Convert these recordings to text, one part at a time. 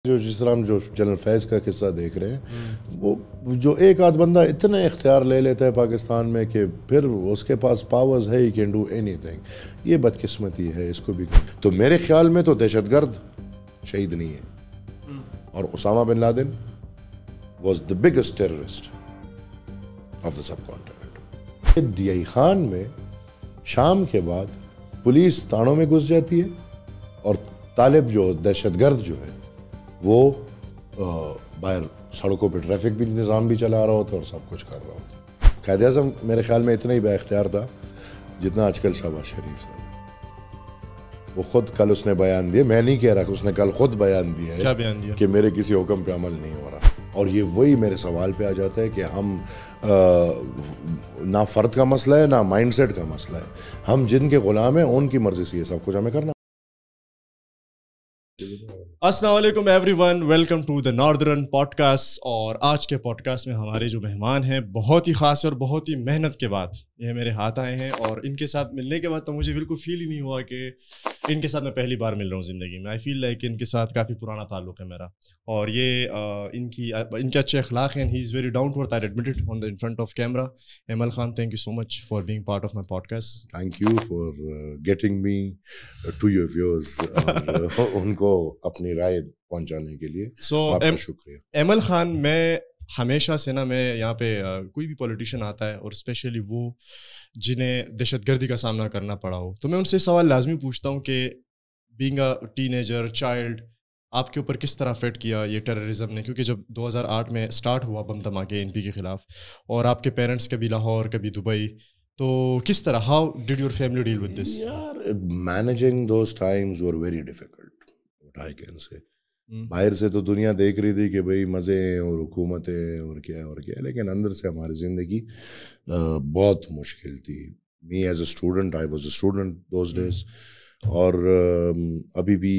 جس طرح ہم جو جنرل فیض کا قصہ دیکھ رہے ہیں وہ جو ایک آدھ بندہ اتنا اختیار لے لیتا ہے پاکستان میں کہ پھر اس کے پاس پاورز ہے he can do any thing. یہ بدقسمتی ہے, اس کو بھی. تو میرے خیال میں تو دہشت گرد شہید نہیں ہے, اور Usama bin Laden was the biggest terrorist of the subcontinent. D I Khan میں شام کے بعد پولیس تانوں میں گھس جاتی ہے اور طالب جو دہشت گرد جو ہے وہ باہر سڑکوں پہ ٹریفک بھی نظام بھی چلا رہا ہوتا اور سب کچھ کر رہا ہوتا. قائد اعظم میرے خیال میں اتنا ہی با اختیار تھا جتنا آج کل شہباز شریف صاحب. وہ خود کل اس نے بیان دیا, میں نہیں کہہ رہا کہ اس نے کل خود بیان دیا ہے. کیا بیان دیا؟ کہ میرے کسی حکم پہ عمل نہیں ہو رہا. اور یہ وہی میرے سوال پہ آ جاتا ہے کہ ہم نہ فرد کا مسئلہ ہے نہ مائنڈ سیٹ کا مسئلہ ہے, ہم جن کے غلام ہیں ان کی مرضی سے یہ سب کچھ ہمیں کرنا. السلام علیکم everyone, welcome to the Northern Podcast. اور آج کے پوڈ کاسٹ میں ہمارے جو مہمان ہیں بہت ہی خاص اور بہت ہی محنت کے بعد یہ میرے ہاتھ آئے ہیں, اور ان کے ساتھ ملنے کے بعد تو مجھے بالکل فیل ہی نہیں ہوا کہ ان کے ساتھ میں پہلی بار مل رہا ہوں زندگی میں. آئی فیل لائک ان کے ساتھ کافی پرانا تعلق ہے میرا, اور یہ ان کے اچھے اخلاق ہیں. He is very down to earth, I admit it on the in front of camera. Aimal Khan, thank you so much for being part of my pod cost. Thank you for getting me to your viewers, ان کو اپنی رائے پہنچانے کے لیے آپ کا شکریہ. ایمل خان, میں ہمیشہ سے نا, میں یہاں پہ کوئی بھی پولیٹیشین آتا ہے اور اسپیشلی وہ جنہیں دہشت گردی کا سامنا کرنا پڑا ہو, تو میں ان سے سوال لازمی پوچھتا ہوں کہ being a ten ager child, آپ کے اوپر کس طرح افیکٹ کیا یہ ٹیررزم نے؟ کیونکہ جب 2008 میں اسٹارٹ ہوا بم دھماکے این پی کے خلاف, اور آپ کے پیرنٹس کبھی لاہور کبھی دبئی, تو کس طرح, how did your family deal with this? یار, managing those times were very difficult, what I can say. باہر سے تو دنیا دیکھ رہی تھی کہ بھئی مزے ہیں اور حکومتیں اور کیا, لیکن اندر سے ہماری زندگی بہت مشکل تھی. Me as a student, I was a student those days. اور ابھی بھی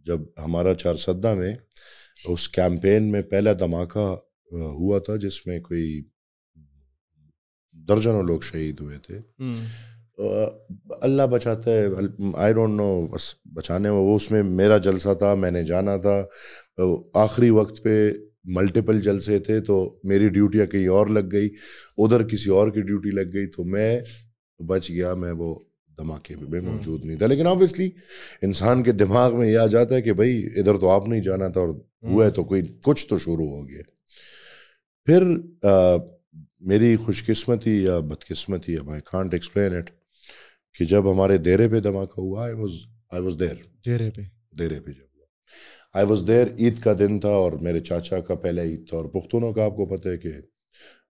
جب ہمارا چارسدہ میں اس کیمپین میں پہلا دھماکہ ہوا تھا جس میں کوئی درجنوں لوگ شہید ہوئے تھے, اللہ بچاتا ہے, آئی ڈونٹ نو, بس بچانے وہ اس میں میرا جلسہ تھا, میں نے جانا تھا. آخری وقت پہ ملٹیپل جلسے تھے تو میری ڈیوٹیاں کہیں اور لگ گئی, ادھر کسی اور کی ڈیوٹی لگ گئی, تو میں بچ گیا, میں وہ دھماکے میں موجود نہیں تھا. لیکن آبویسلی انسان کے دماغ میں یہ آ جاتا ہے کہ بھائی ادھر تو آپ نہیں جانا تھا, اور ہوا ہے تو کچھ تو شروع ہو گیا. پھر میری خوش قسمتی یا بدقسمتی, اب آئی کانٹ ایکسپلین اٹ, کہ جب ہمارے دیرے پہ دھماکہ ہوا, آئی واز دیر. دیرے پہ جب ہوا, آئی واز دیر. عید کا دن تھا اور میرے چاچا کا پہلا عید تھا, اور پختونوں کا آپ کو پتہ ہے کہ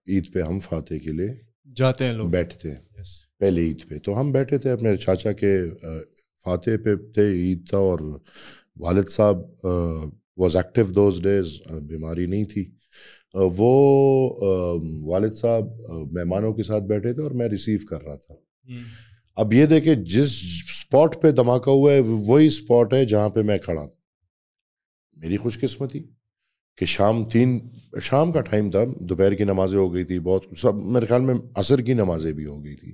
عید پہ ہم فاتح کے لیے جاتے ہیں لوگ, بیٹھتے ہیں پہلے عید پہ. تو ہم بیٹھے تھے, میرے چاچا کے فاتح پہ تھے, عید تھا, اور والد صاحب واز ایکٹیو دوز ڈیز, بیماری نہیں تھی. وہ والد صاحب مہمانوں کے ساتھ بیٹھے تھے اور میں ریسیو کر رہا تھا. اب یہ دیکھیں جس اسپاٹ پہ دھماکہ ہوا ہے وہی اسپاٹ ہے جہاں پہ میں کھڑا تھا. میری خوش قسمتی کہ شام کا ٹائم تھا, دوپہر کی نمازیں ہو گئی تھی, بہت سب میرے خیال میں عصر کی نمازیں بھی ہو گئی تھی,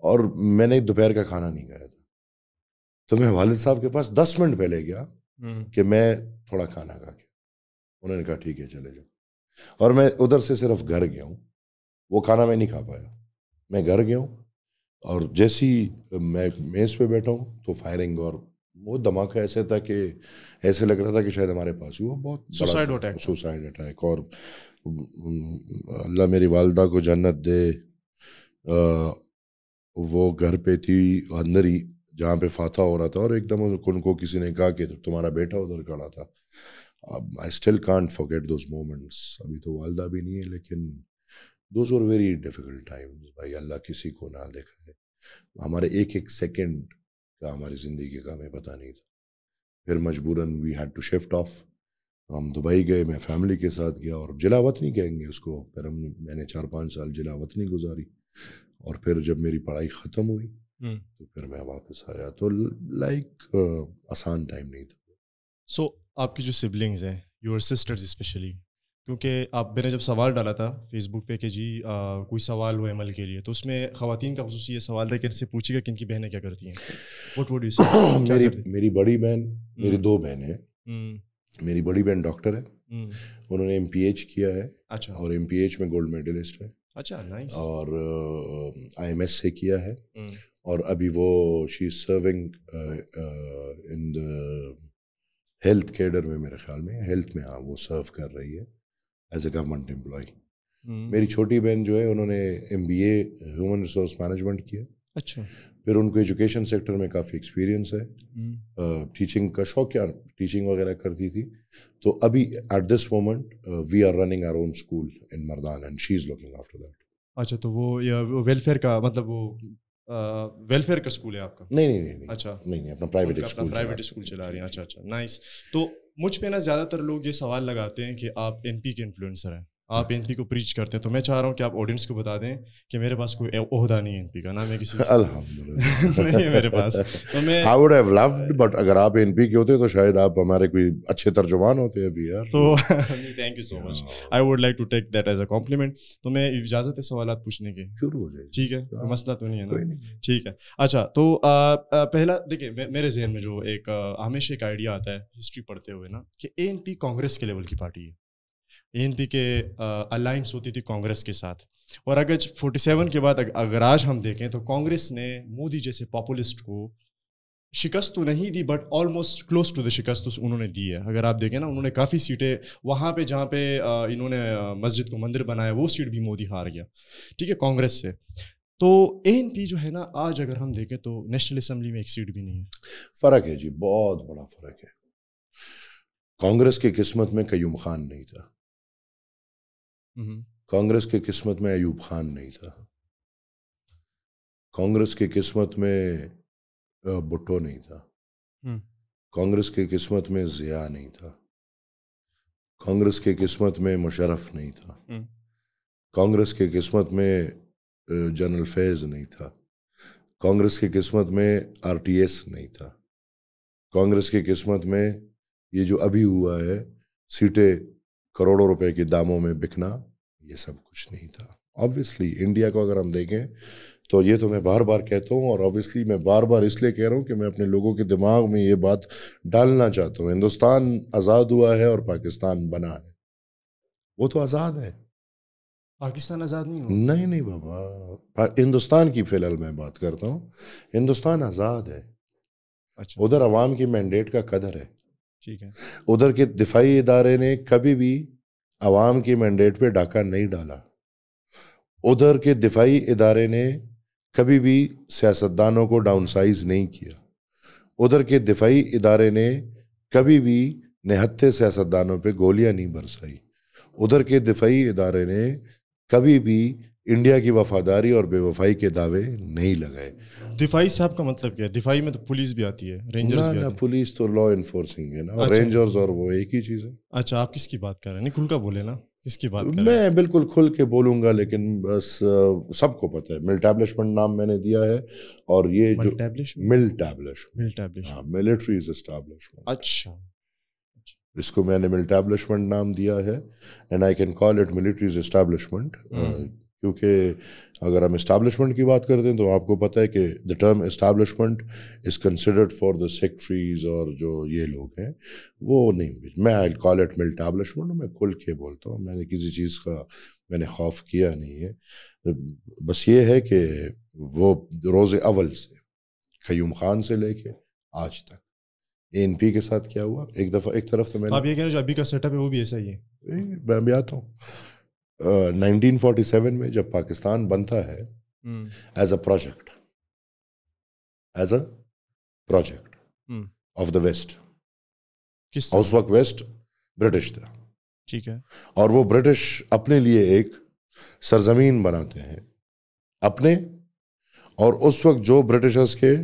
اور میں نے دوپہر کا کھانا نہیں کھایا تھا. تو میں والد صاحب کے پاس 10 منٹ پہلے گیا کہ میں تھوڑا کھانا کھا کے, انہوں نے کہا ٹھیک ہے چلے جاؤ. اور میں ادھر سے صرف گھر گیا ہوں, وہ کھانا میں نہیں کھا پایا. میں گھر گیا ہوں, اور جیسی میں میز پہ بیٹھا ہوں تو فائرنگ, اور وہ دھماکہ ایسے تھا کہ ایسے لگ رہا تھا کہ شاید ہمارے پاس ہوا, بہت سوسائڈ اٹیک. اور اللہ میری والدہ کو جنت دے, وہ گھر پہ تھی اندر ہی جہاں پہ فاتح ہو رہا تھا, اور ایک دم ان کو کسی نے کہا کہ تمہارا بیٹا ادھر کھڑا تھا. I still can't forget those moments. ابھی تو والدہ بھی نہیں ہے, لیکن those were very difficult times. بھائی اللہ کسی کو نہ دیکھا ہے, ہمارے ایک سیکنڈ کا ہماری زندگی کا ہمیں پتہ نہیں تھا. پھر مجبوراً we had to shift off. ہم دبئی گئے, میں فیملی کے ساتھ گیا, اور جلا وطنی کہیں گے اس کو. پھر میں نے 4-5 سال جلا وطنی گزاری, اور پھر جب میری پڑھائی ختم ہوئی تو پھر میں واپس آیا. تو لائک آسان ٹائم نہیں تھا. سو آپ کی جو سبلنگز ہیں, یور سسٹرز اسپیشلی, کیونکہ میں نے جب سوال ڈالا تھا فیس بک پہ کہ جی کوئی سوال ہو عمل کے لیے, تو اس میں خواتین کا خصوصی یہ سوال تھا کہ ان سے پوچھے گا کہ ان کی بہنیں کیا کرتی ہیں. واٹ وڈ یو سے؟ میری بڑی بہن, میری 2 بہنیں ہیں, میری بڑی بہن ڈاکٹر ہے, انہوں نے MPH کیا ہے. اچھا. اور MPH میں گولڈ میڈلسٹ ہے. اچھا, نائس. اور IMS سے کیا ہے, اور ابھی وہ she is serving in the health cadre میں, میرے خیال میں ہیلتھ میں, ہاں وہ سرو کر رہی ہے ایز اے گورنمنٹ امپلائی. میری چھوٹی بہن جو ہے انہوں نے MBA ہیومن ریسورس مینجمنٹ کیا. اچھا. پھر ان کو ایجوکیشن سیکٹر میں کافی ایکسپیرینس ہے, ٹیچنگ کا شوق, کیا ٹیچنگ وغیرہ کرتی تھی. تو ابھی at this moment we are running our own school in Mardan and she is looking after that. اچھا, تو وہ ویلفیئر کا مطلب وہ ویلفیئر کا اسکول ہے آپ کا؟ نہیں. اچھا, نہیں, اپنا پرائیویٹ اسکول چلا رہی ہیں. اچھا, نائس. تو مجھ پہ نا زیادہ تر لوگ یہ سوال لگاتے ہیں کہ آپ NP کے انفلوئنسر ہیں, آپ NP کو پریچ کرتے ہیں. تو میں چاہ رہا ہوں کہ آپ آڈینس کو بتا دیں کہ میرے پاس کوئی عہدہ نہیں ہے NP کا, نہ میں کسی الحمدللہ نہیں ہے میرے پاس. تو میں I would have loved, but اگر آپ NP کے ہوتے تو شاید آپ ہمارے کوئی اچھے ترجمان ہوتے ابھی یار. تو thank you so much, I would like to take that as a compliment. تو میں اجازت ہے سوالات پوچھنے کی؟ شروع ہو جائے. ٹھیک ہے, مسئلہ تو نہیں ہے نا؟ ٹھیک ہے. اچھا, تو پہلا دیکھیں, میرے ذہن میں جو ایک ہمیشہ ایک آئیڈیا آتا ہے ہسٹری پڑھتے ہوئے نا, کہ ANP کانگریس کے لیول کی پارٹی ہے. ANP کے الائنس ہوتی تھی کانگریس کے ساتھ, اور اگر 47 کے بعد اگر آج ہم دیکھیں تو کانگریس نے مودی جیسے پاپولسٹ کو شکست تو نہیں دی, but almost close to the شکست انہوں نے دی ہے. اگر آپ دیکھیں نا, انہوں نے کافی سیٹیں وہاں پہ جہاں پہ انہوں نے مسجد کو مندر بنایا, وہ سیٹ بھی مودی ہار گیا, ٹھیک ہے, کانگریس سے. تو ANP جو ہے نا, آج اگر ہم دیکھیں تو نیشنل اسمبلی میں ایک سیٹ بھی نہیں ہے. فرق ہے جی, بہت بڑا فرق ہے. کانگریس کی قسمت میں قیوم خان نہیں تھا, کانگریس کی قسمت میں ایوب خان نہیں تھا, کانگریس کی قسمت میں بھٹو نہیں تھا, کانگریس کی قسمت میں ضیاء نہیں تھا, کانگریس کی قسمت میں مشرف نہیں تھا, کانگریس کی قسمت میں جنرل فیض نہیں تھا, کانگریس کی قسمت میں RTS نہیں تھا, کانگریس کی قسمت میں یہ جو ابھی ہوا ہے سیٹیں کروڑوں روپے کے داموں میں بکنا, یہ سب کچھ نہیں تھا. آبویسلی انڈیا کو اگر ہم دیکھیں تو یہ تو میں بار بار کہتا ہوں, اور آبویسلی میں بار بار اس لیے کہہ رہا ہوں کہ میں اپنے لوگوں کے دماغ میں یہ بات ڈالنا چاہتا ہوں. ہندوستان آزاد ہوا ہے اور پاکستان بنا ہے, وہ تو آزاد ہے. پاکستان آزاد نہیں ہوا. نہیں بابا, ہندوستان کی فی الحال میں بات کرتا ہوں, ہندوستان آزاد ہے. اچھا, ادھر عوام کی مینڈیٹ کا قدر ہے. ٹھیک ہے. ادھر کے دفاعی ادارے نے کبھی بھی عوام کی مینڈیٹ پہ ڈاکہ نہیں ڈالا. ادھر کے دفاعی ادارے نے کبھی بھی سیاستدانوں کو ڈاؤن سائز نہیں کیا. ادھر کے دفاعی ادارے نے کبھی بھی نہتے سیاستدانوں پہ گولیاں نہیں برسائی. ادھر کے دفاعی ادارے نے کبھی بھی انڈیا کی وفاداری اور بے وفائی کے دعوے نہیں لگائے. دفاعی صاحب کا مطلب کیا ہے؟ دفاعی میں تو پولیس بھی آتی ہے, رینجرز بھی آتی ہے. پولیس تو لا انفورسنگ ہے نا, رینجرز اور وہ ایک ہی چیز ہے. اچھا, آپ کس کی بات کر رہے ہیں؟ نہیں, کھل کا بولے نا, کس کی بات کر رہے ہیں؟ میں بالکل کھل کے بولوں گا, لیکن بس سب کو پتہ ہے ملٹیبلشمنٹ نام میں نے دیا ہے, اور یہ جو ملٹیبلشمنٹ ملٹریز اسٹیبلشمنٹ, اچھا, اس کو میں نے ملٹیبلشمنٹ نام دیا ہے, and I can call it military's establishment. کیونکہ اگر ہم اسٹیبلشمنٹ کی بات کرتے ہیں تو آپ کو پتہ ہے کہ the term establishment is considered for the secretaries, اور جو یہ لوگ ہیں وہ نہیں. میں آئی کال اٹ ملٹیبلشمنٹ, میں کھل کے بولتا ہوں, میں نے کسی چیز کا میں نے خوف کیا نہیں ہے. بس یہ ہے کہ وہ روز اول سے قیوم خان سے لے کے آج تک ANP کے ساتھ کیا ہوا, ایک طرف تو میں آپ یہ کہہ رہے جو ابھی کا سیٹ اپ ہے وہ بھی ایسا ہی ہے. میں بھی آتا ہوں. 1947 میں جب پاکستان بنتا ہے as a project of the west, اس وقت ویسٹ برٹش تھا, ٹھیک ہے, اور وہ برٹش اپنے لیے ایک سرزمین بناتے ہیں اپنے, اور اس وقت جو برٹشرز کے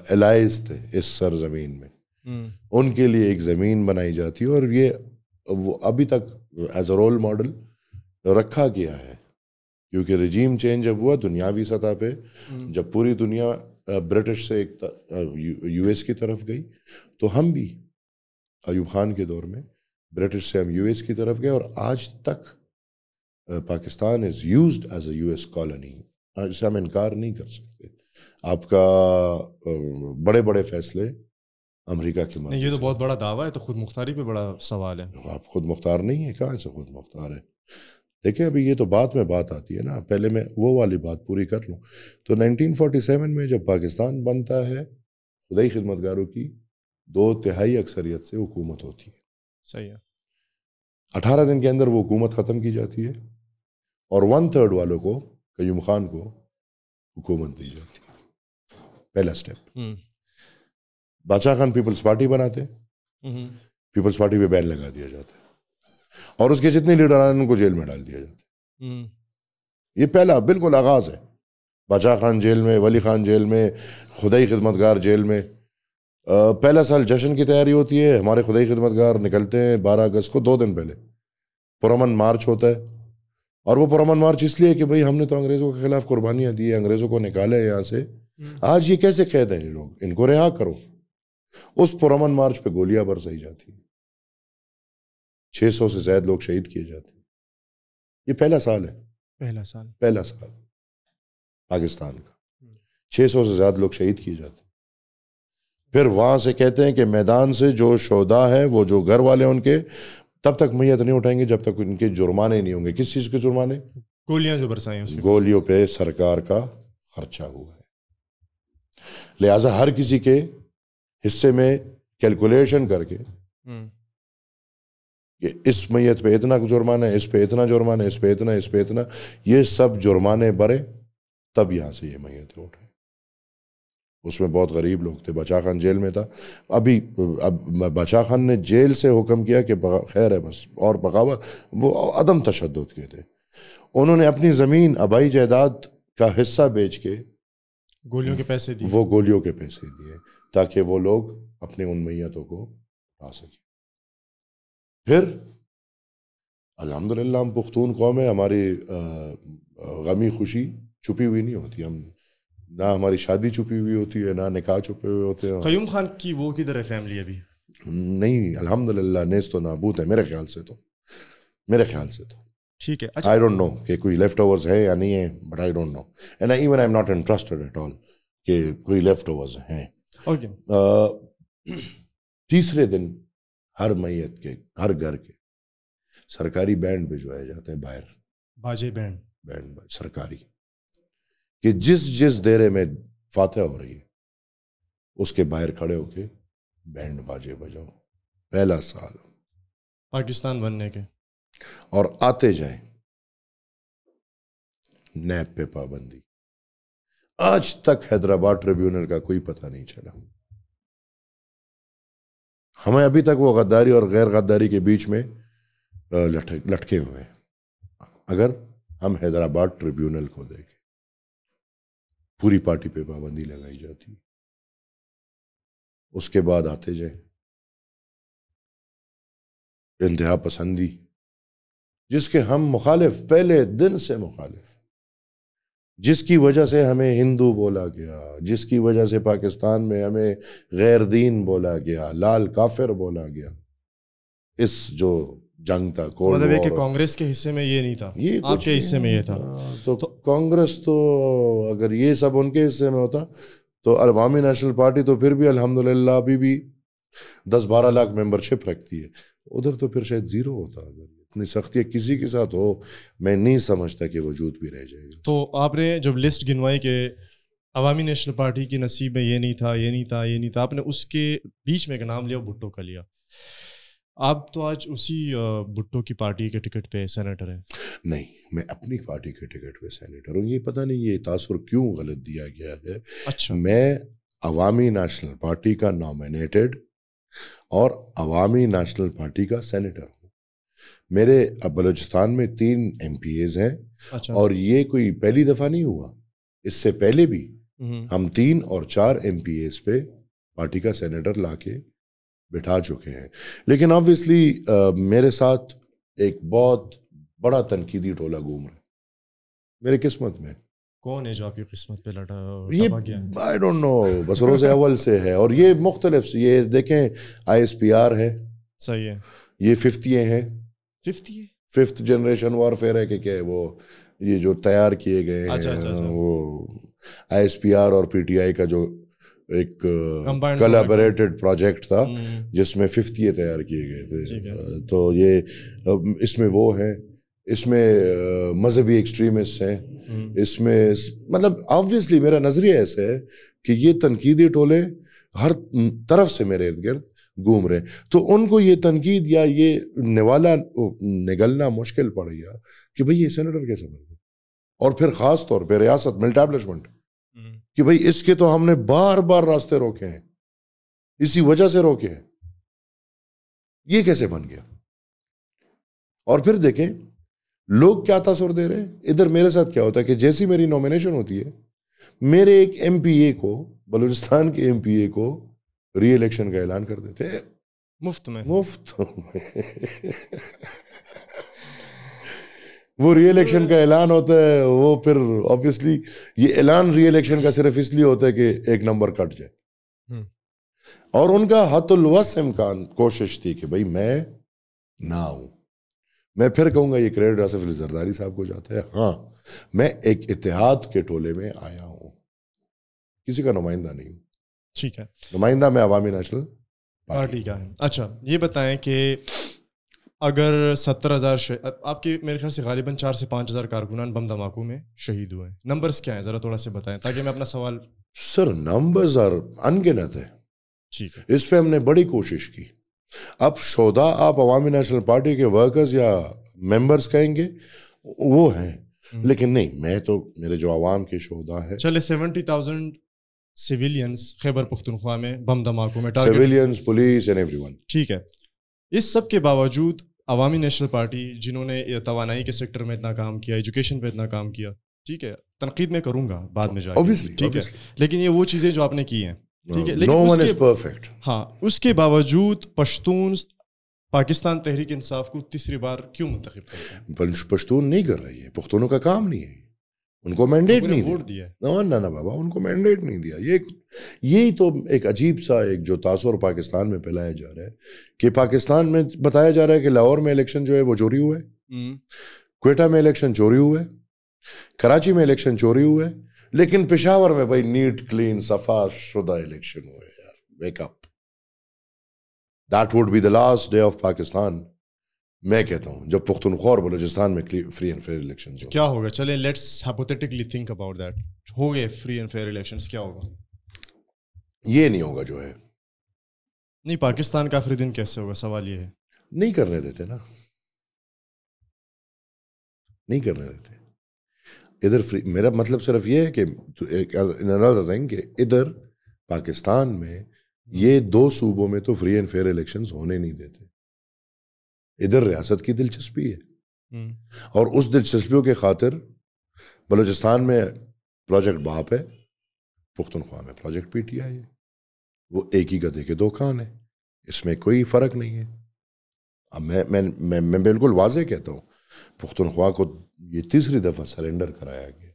الائز تھے اس سرزمین میں, ان کے لیے ایک زمین بنائی جاتی ہے, اور یہ وہ ابھی تک ایز اے رول ماڈل رکھا گیا ہے. کیونکہ رجیم چینج جب ہوا دنیاوی سطح پہ, جب پوری دنیا برٹش سے ایک US کی طرف گئی, تو ہم بھی ایوب خان کے دور میں برٹش سے ہم US کی طرف گئے, اور آج تک Pakistan is used as a US colony. اسے ہم انکار نہیں کر سکتے. آپ کا بڑے بڑے فیصلے امریکہ کی مرضی. یہ تو بہت بڑا دعویٰ ہے, تو خود مختاری پہ بڑا سوال ہے. آپ خود مختار نہیں ہے, کہاں سے خود مختار ہے؟ دیکھیں ابھی یہ تو بعد میں بات آتی ہے نا, پہلے میں وہ والی بات پوری کر لوں. تو 1947 میں جب پاکستان بنتا ہے, خدائی خدمتگاروں کی 2/3 اکثریت سے حکومت ہوتی ہے. صحیح ہے. 18 دن کے اندر وہ حکومت ختم کی جاتی ہے اور 1/3 والوں کو, قیوم خان کو, حکومت دی جاتی ہے. پہلا سٹیپ. بادشاہ خان پیپلز پارٹی بناتے, پیپلز پارٹی پہ بین لگا دیا جاتا ہے اور اس کے جتنے لیڈر آئے ان کو جیل میں ڈال دیا جاتا ہے. یہ پہلا بالکل آغاز ہے. بادشاہ خان جیل میں, ولی خان جیل میں, خدائی خدمتگار جیل میں. پہلا سال جشن کی تیاری ہوتی ہے. ہمارے خدائی خدمتگار نکلتے ہیں 12 اگست کو, 2 دن پہلے پرامن مارچ ہوتا ہے. اور وہ پرامن مارچ اس لیے کہ بھئی ہم نے تو انگریزوں کے خلاف قربانیاں دی ہیں, انگریزوں کو نکالے یہاں سے, آج یہ کیسے قید ہیں یہ لوگ, ان کو رہا کرو. اس پرامن مارچ پہ گولیاں برسائی جاتی ہیں, 600 سے زائد لوگ شہید کیے جاتے ہیں. یہ پہلا سال ہے, پہلا سال پاکستان کا. 600 سے زیادہ لوگ شہید کیے جاتے ہیں. پھر وہاں سے کہتے ہیں کہ میدان سے جو شہداء ہیں, وہ جو گھر والے ان کے, تب تک میت نہیں اٹھائیں گے جب تک ان کے جرمانے نہیں ہوں گے. کس چیز کے جرمانے؟ گولیاں جو برسائیں, گولیوں پہ سرکار کا خرچہ ہوا ہے. لہٰذا ہر کسی کے حصے میں کیلکولیشن کر کے کہ اس میت پہ اتنا جرمانہ ہے, اس پہ اتنا جرمانہ ہے, اس پہ اتنا, اس پہ اتنا, یہ سب جرمانے بھرے تب یہاں سے یہ میتیں اٹھیں. اس میں بہت غریب لوگ تھے. بادشاہ خان جیل میں تھا. اب بادشاہ خان نے جیل سے حکم کیا کہ خیر ہے بس, اور بغاوت, وہ عدم تشدد کے تھے. انہوں نے اپنی زمین, آبائی جائیداد کا حصہ بیچ کے گولیوں کے پیسے دیے, وہ گولیوں کے پیسے دیے تاکہ وہ لوگ اپنے ان میتوں کو اٹھا سکیں. پھر الحمدللہ ہم پختون قوم ہے, ہماری غمی خوشی چھپی ہوئی نہیں ہوتی. ہم نہ ہماری شادی چھپی ہوئی ہوتی ہے, نہ نکاح چھپے ہوئے ہوتے ہیں. قیوم خان کی وہ کدھر ہے فیملی ابھی؟ نہیں, الحمدللہ نیست و نابود ہے میرے خیال سے تو. ٹھیک ہے. I don't know کہ کوئی لیفٹ اوورز ہے یا نہیں ہے, but I don't know and even I'm not interested at all کہ کوئی لیفٹ اوورز ہیں. تیسرے دن ہر میت کے, ہر گھر کے سرکاری بینڈ بھجوائے جاتے ہیں باہر, باجے بینڈ سرکاری, کہ جس دیرے میں فاتحہ ہو رہی ہے اس کے باہر کھڑے ہو کے بینڈ باجے بجاؤ. پہلا سال پاکستان بننے کے. اور آتے جائیں. نیب پہ پابندی, آج تک حیدرآباد ٹریبیونل کا کوئی پتہ نہیں چلا. ہمیں ابھی تک وہ غداری اور غیر غداری کے بیچ میں لٹکے ہوئے ہیں. اگر ہم حیدرآباد ٹریبیونل کو دیکھیں, پوری پارٹی پہ پابندی لگائی جاتی. اس کے بعد آتے جائیں انتہا پسندی, جس کے ہم مخالف, پہلے دن سے مخالف, جس کی وجہ سے ہمیں ہندو بولا گیا, جس کی وجہ سے پاکستان میں ہمیں غیر دین بولا گیا, لال کافر بولا گیا. اس جو جنگ تھا, مطلب ہے کہ کانگریس کے حصے میں یہ نہیں تھا, آپ کے حصے میں یہ تھا. تو کانگریس تو اگر یہ سب ان کے حصے میں ہوتا تو عوامی نیشنل پارٹی تو پھر بھی الحمدللہ ابھی بھی 10-12 لاکھ ممبرشپ رکھتی ہے. ادھر تو پھر شاید زیرو ہوتا. اگر اتنی سختی کسی کے ساتھ ہو, میں نہیں سمجھتا کہ وجود بھی رہ جائے گا. تو آپ نے جب لسٹ گنوائی کہ عوامی نیشنل پارٹی کی نصیب میں یہ نہیں تھا, یہ نہیں تھا, یہ نہیں تھا, آپ نے اس کے بیچ میں ایک نام لیا, بھٹو کا لیا. آپ تو آج اسی بھٹو کی پارٹی کے ٹکٹ پہ سینیٹر ہیں. نہیں, میں اپنی پارٹی کے ٹکٹ پہ سینیٹر ہوں. یہ پتہ نہیں یہ تاثر کیوں غلط دیا گیا ہے. اچھا, میں عوامی نیشنل پارٹی کا نامینیٹڈ اور عوامی نیشنل پارٹی کا سینیٹر ہوں. میرے بلوچستان میں 3 MPAs ہیں. اچھا. اور یہ کوئی پہلی دفعہ نہیں ہوا, اس سے پہلے بھی ہم 3 اور 4 MPAs پہ پارٹی کا سینیٹر لا کے بٹھا چکے ہیں. لیکن آبویسلی میرے ساتھ ایک بہت بڑا تنقیدی ٹولہ گھوم رہا ہے میرے قسمت میں. کون ہے جو آپ کی قسمت پہ لٹا یہ I don't know, بس روز اول سے ہے. اور یہ مختلف, یہ دیکھیں ISPR ہے, صحیح ہے, یہ 50 ہیں, 5th جنریشن وارفیئر ہے کہ کیا ہے وہ, یہ جو تیار کیے گئے ہیں. وہ ISPR اور PTI کا جو ایک کولیبریٹڈ پروجیکٹ تھا جس میں 50 تیار کیے گئے تھے. تو یہ اس میں وہ ہے, اس میں مذہبی ایکسٹریمسٹ ہیں, اس میں مطلب آبویسلی میرا نظریہ ایسا ہے کہ یہ تنقیدی ٹولے ہر طرف سے میرے ارد گرد گھوم رہے ہیں, تو ان کو یہ تنقید یا یہ نوالا نگلنا مشکل پڑ گیا کہ بھئی یہ سینیٹر کیسے بن گئے, اور پھر خاص طور پہ ریاست میں اسٹیبلشمنٹ کہ بھئی اس کے تو ہم نے بار بار راستے روکے ہیں, اسی وجہ سے روکے ہیں, یہ کیسے بن گیا. اور پھر دیکھیں لوگ کیا تاثر دے رہے ہیں. ادھر میرے ساتھ کیا ہوتا ہے کہ جیسی میری نومینیشن ہوتی ہے, میرے ایک ایم پی اے کو, بلوچستان کے ایم پی اے کو ری الیکشن کا اعلان کر دیتے ہیں مفت میں. وہ ری الیکشن کا اعلان ہوتا ہے, وہ پھر آبویسلی یہ اعلان ری الیکشن کا صرف اس لیے ہوتا ہے کہ ایک نمبر کٹ جائے, اور ان کا حت الوس امکان کوشش تھی کہ بھئی میں نہ آؤں. میں پھر کہوں گا یہ کریڈٹ آصف علی زرداری صاحب کو جاتا ہے. ہاں میں ایک اتحاد کے ٹولے میں آیا ہوں, کسی کا نمائندہ نہیں ہوں. ٹھیک ہے, نمائندہ میں عوامی نیشنل پارٹی کا ہے. اچھا یہ بتائیں کہ اگر 70,000 آپ کے میرے خیال سے غالباً 4 سے 5,000 کارکنان بم دھماکوں میں شہید ہوئے ہیں, نمبرز کیا ہیں ذرا تھوڑا سے بتائیں تاکہ میں اپنا سوال. سر نمبرز انگنت ہے. ٹھیک ہے, اس پہ ہم نے بڑی کوشش کی. اب شہدا آپ عوامی نیشنل پارٹی کے ورکرز یا ممبرز کہیں گے وہ ہیں, لیکن نہیں, میں تو میرے جو عوام کے شہدا ہیں. چلے 70,000 سیویلینز خیبر پختونخوا میں بم دھماکوں میں, سیویلینز, پولیس اینڈ ایوری ون. ٹھیک ہے, اس سب کے باوجود عوامی نیشنل پارٹی جنہوں نے توانائی کے سیکٹر میں اتنا کام کیا, ایجوکیشن پہ اتنا کام کیا, ٹھیک ہے, تنقید میں کروں گا بعد میں جا کے, ٹھیک ہے, لیکن یہ وہ چیزیں جو آپ نے کی ہیں, ٹھیک ہے, لیکن ہاں اس کے باوجود پشتون پاکستان تحریک انصاف کو تیسری بار کیوں منتخب کرتے ہیں؟ پشتون نہیں کر رہی ہے, پختونوں کا کام نہیں ہے, ان کو مینڈیٹ نہیں دیا. نہ بابا, ان کو مینڈیٹ نہیں دیا. یہی تو ایک عجیب سا ایک جو تاثر پاکستان میں پھیلایا جا رہا ہے کہ پاکستان میں بتایا جا رہا ہے کہ لاہور میں الیکشن جو ہے وہ چوری ہوئے, کوئٹہ میں الیکشن چوری ہوئے, کراچی میں الیکشن چوری ہوئے, لیکن پشاور میں بھائی نیٹ کلین صفا شدہ الیکشن ہوئے. یار wake up, that would be the last day of Pakistan. میں کہتا ہوں جب پختونخوا اور بلوچستان میں فری اینڈ فیئر الیکشن کیا ہوگا. چلیں let's hypothetically think about that, ہو گئے فری اینڈ فیئر الیکشنز, کیا ہوگا؟ یہ نہیں ہوگا جو ہے. نہیں, پاکستان کا آخری دن کیسے ہوگا, سوال یہ ہے. نہیں کرنے دیتے نا, نہیں کرنے دیتے ادھر فری. میرا مطلب صرف یہ ہے کہ ادھر پاکستان میں یہ 2 صوبوں میں تو فری اینڈ فیئر الیکشنز ہونے نہیں دیتے. ادھر ریاست کی دلچسپی ہے, اور اس دلچسپیوں کے خاطر بلوچستان میں پروجیکٹ باپ ہے, پختونخوا میں پروجیکٹ پی ٹی آئی ہے. وہ ایک ہی گدھے کے 2 کان ہیں, اس میں کوئی فرق نہیں ہے. اب میں بالکل واضح کہتا ہوں, پختونخوا کو یہ تیسری دفعہ سرنڈر کرایا گیا.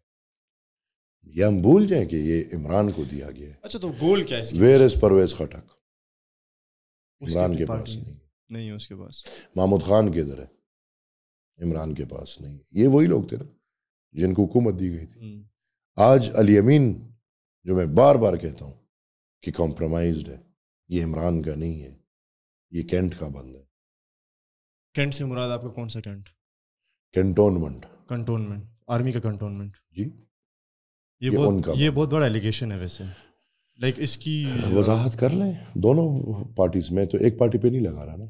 یہ ہم بھول جائیں کہ یہ عمران کو دیا گیا ہے. اچھا تو گول کیا ہے؟ Where is Pervez Khattak? عمران کے پاس نہیں ہے, اس کے پاس محمود خان کے ادھر ہے, عمران کے پاس نہیں. یہ وہی لوگ تھے نا جن کو حکومت دی گئی تھی. آج علی امین جو میں بار بار کہتا ہوں کہ کمپرومائزڈ ہے, یہ عمران کا نہیں ہے, یہ کینٹ کا بند ہے. کینٹ سے مراد آپ کا کون سا کینٹ؟ کنٹونمنٹ آرمی کا کنٹونمنٹ. جی یہ بہت بڑا ایلیگیشن ہے ویسے. لائک اس کی وضاحت کر لیں دونوں پارٹیز میں. تو ایک پارٹی پہ نہیں لگا رہا نا,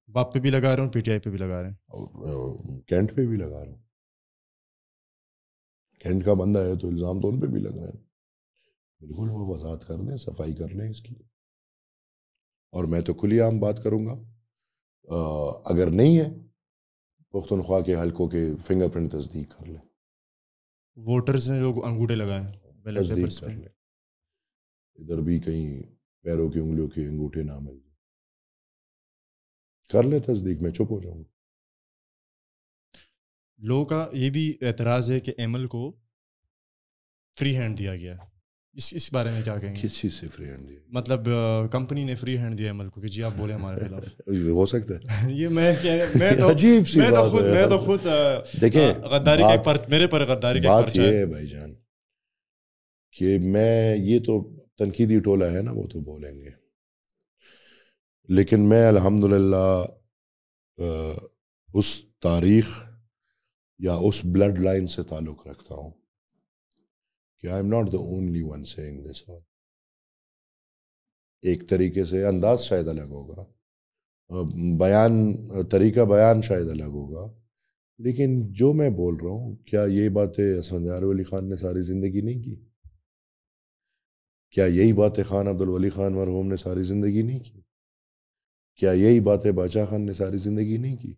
باپ پہ بھی لگا رہے ہیں, پی ٹی آئی پہ بھی لگا رہے ہیں, اور کینٹ پہ بھی لگا رہا ہوں. کینٹ کا بندہ ہے تو الزام تو ان پہ بھی لگ رہے ہیں. بالکل وہ وضاحت کر دیں, صفائی کر لیں اس کی. اور میں تو کھلی عام بات کروں گا, اگر نہیں ہے پختونخوا کے حلقوں کے فنگر پرنٹ تصدیق کر لیں. ووٹرز نے جو انگوٹھے لگائے ہیں تصدیق کر لیں, ادھر بھی کہیں پیروں کی انگلیوں کے انگوٹھے نہ مل جائے, کر لے تصدیق, میں چپ ہو جاؤں گا. لوگوں کا یہ بھی اعتراض ہے کہ ایمل کو فری ہینڈ دیا گیا. اس بارے میں کیا کہیں گے؟ کس چیز سے فری ہینڈ دیا؟ مطلب کمپنی نے فری ہینڈ دیا ایمل کو کہ جی آپ بولے ہمارے خلاف. ہو سکتا ہے. یہ میں تو خود دیکھیں غداری کے میرے پر غداری کے بات یہ ہے بھائی جان کہ میں یہ تو تنقیدی ٹولہ ہے نا وہ تو بولیں گے، لیکن میں الحمدللہ اس تاریخ یا اس بلڈ لائن سے تعلق رکھتا ہوں کہ I am not the only one seeing this. ایک طریقے سے انداز شاید الگ ہوگا، طریقہ بیان شاید الگ ہوگا، لیکن جو میں بول رہا ہوں کیا یہ باتیں اسفندیار ولی خان نے ساری زندگی نہیں کی؟ کیا یہی باتیں خان عبد الولی خان مرحوم نے ساری زندگی نہیں کی؟ کیا یہی باتیں باچا خان نے ساری زندگی نہیں کی؟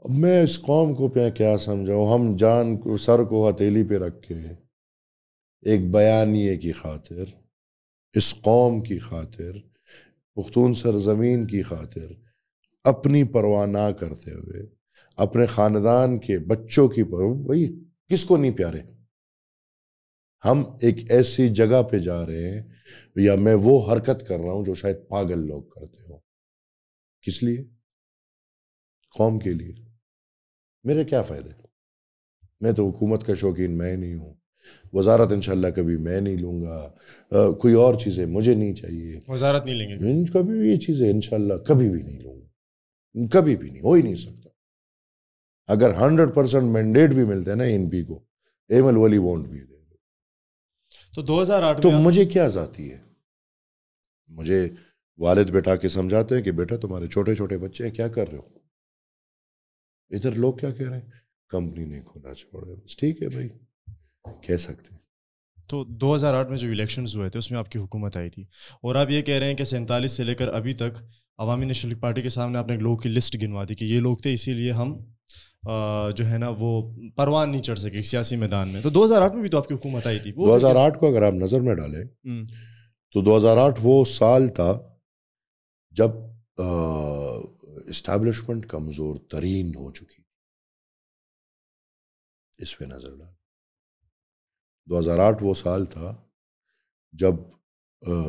اب میں اس قوم کو کیا سمجھاؤں؟ ہم جان کو سر کو ہتھیلی پہ رکھ کے ایک بیانیے کی خاطر، اس قوم کی خاطر، پختون سرزمین کی خاطر اپنی پرواہ نہ کرتے ہوئے اپنے خاندان کے بچوں کی بھائی کس کو نہیں پیارے؟ ہم ایک ایسی جگہ پہ جا رہے ہیں یا میں وہ حرکت کر رہا ہوں جو شاید پاگل لوگ کرتے ہوں. کس لیے؟ قوم کے لیے. میرے کیا فائدے؟ میں تو حکومت کا شوقین میں نہیں ہوں، وزارت انشاءاللہ کبھی میں نہیں لوں گا، کوئی اور چیزیں مجھے نہیں چاہیے. وزارت نہیں لیں گے کبھی بھی؟ یہ چیزیں انشاءاللہ کبھی بھی نہیں لوں گا، کبھی بھی نہیں، ہو ہی نہیں سکتا. اگر 100% مینڈیٹ بھی ملتے ہیں نا این پی کو، ایمل ولی وونٹ بھی. تو 2008 تو مجھے کیا ذاتی ہے؟ مجھے والد بیٹا کے سمجھاتے ہیں کہ بیٹا تمہارے چھوٹے چھوٹے بچے ہیں، کیا کر رہے ہو؟ ادھر لوگ کیا کہہ رہے ہیں؟ کمپنی نہیں کھولا چھوڑے. بس ٹھیک ہے بھائی، کہہ سکتے ہیں. تو 2008 میں جو الیکشنز ہوئے تھے اس میں آپ کی حکومت آئی تھی، اور آپ یہ کہہ رہے ہیں کہ 47 سے لے کر ابھی تک عوامی نیشنل پارٹی کے سامنے آپ نے لوگوں کی لسٹ گنوا دی کہ یہ لوگ تھے، اسی لیے ہم جو ہے نا وہ پروان نہیں چڑھ سکے سیاسی میدان میں. تو 2008 میں بھی تو آپ کی حکومت آئی تھی. 2008 کو اگر آپ نظر میں ڈالیں تو 2008 وہ سال تھا جب اسٹیبلشمنٹ کمزور ترین ہو چکی. اس پہ نظر ڈال. 2008 وہ سال تھا جب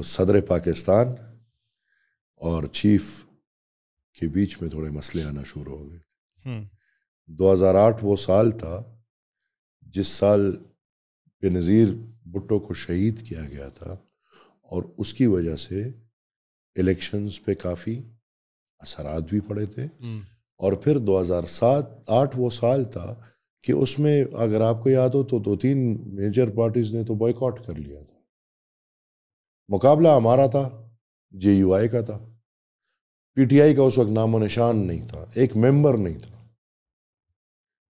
صدر پاکستان اور چیف کے بیچ میں تھوڑے مسئلے آنا شروع ہو گئے. 2008 وہ سال تھا جس سال بے-نظیر بھٹو کو شہید کیا گیا تھا، اور اس کی وجہ سے الیکشنز پہ کافی اثرات بھی پڑے تھے. اور پھر 2007-8 وہ سال تھا کہ اس میں اگر آپ کو یاد ہو تو 2-3 میجر پارٹیز نے تو بائیکاٹ کر لیا تھا. مقابلہ ہمارا تھا، جے یو آئی کا تھا. پی ٹی آئی کا اس وقت نام و نشان نہیں تھا، ایک ممبر نہیں تھا.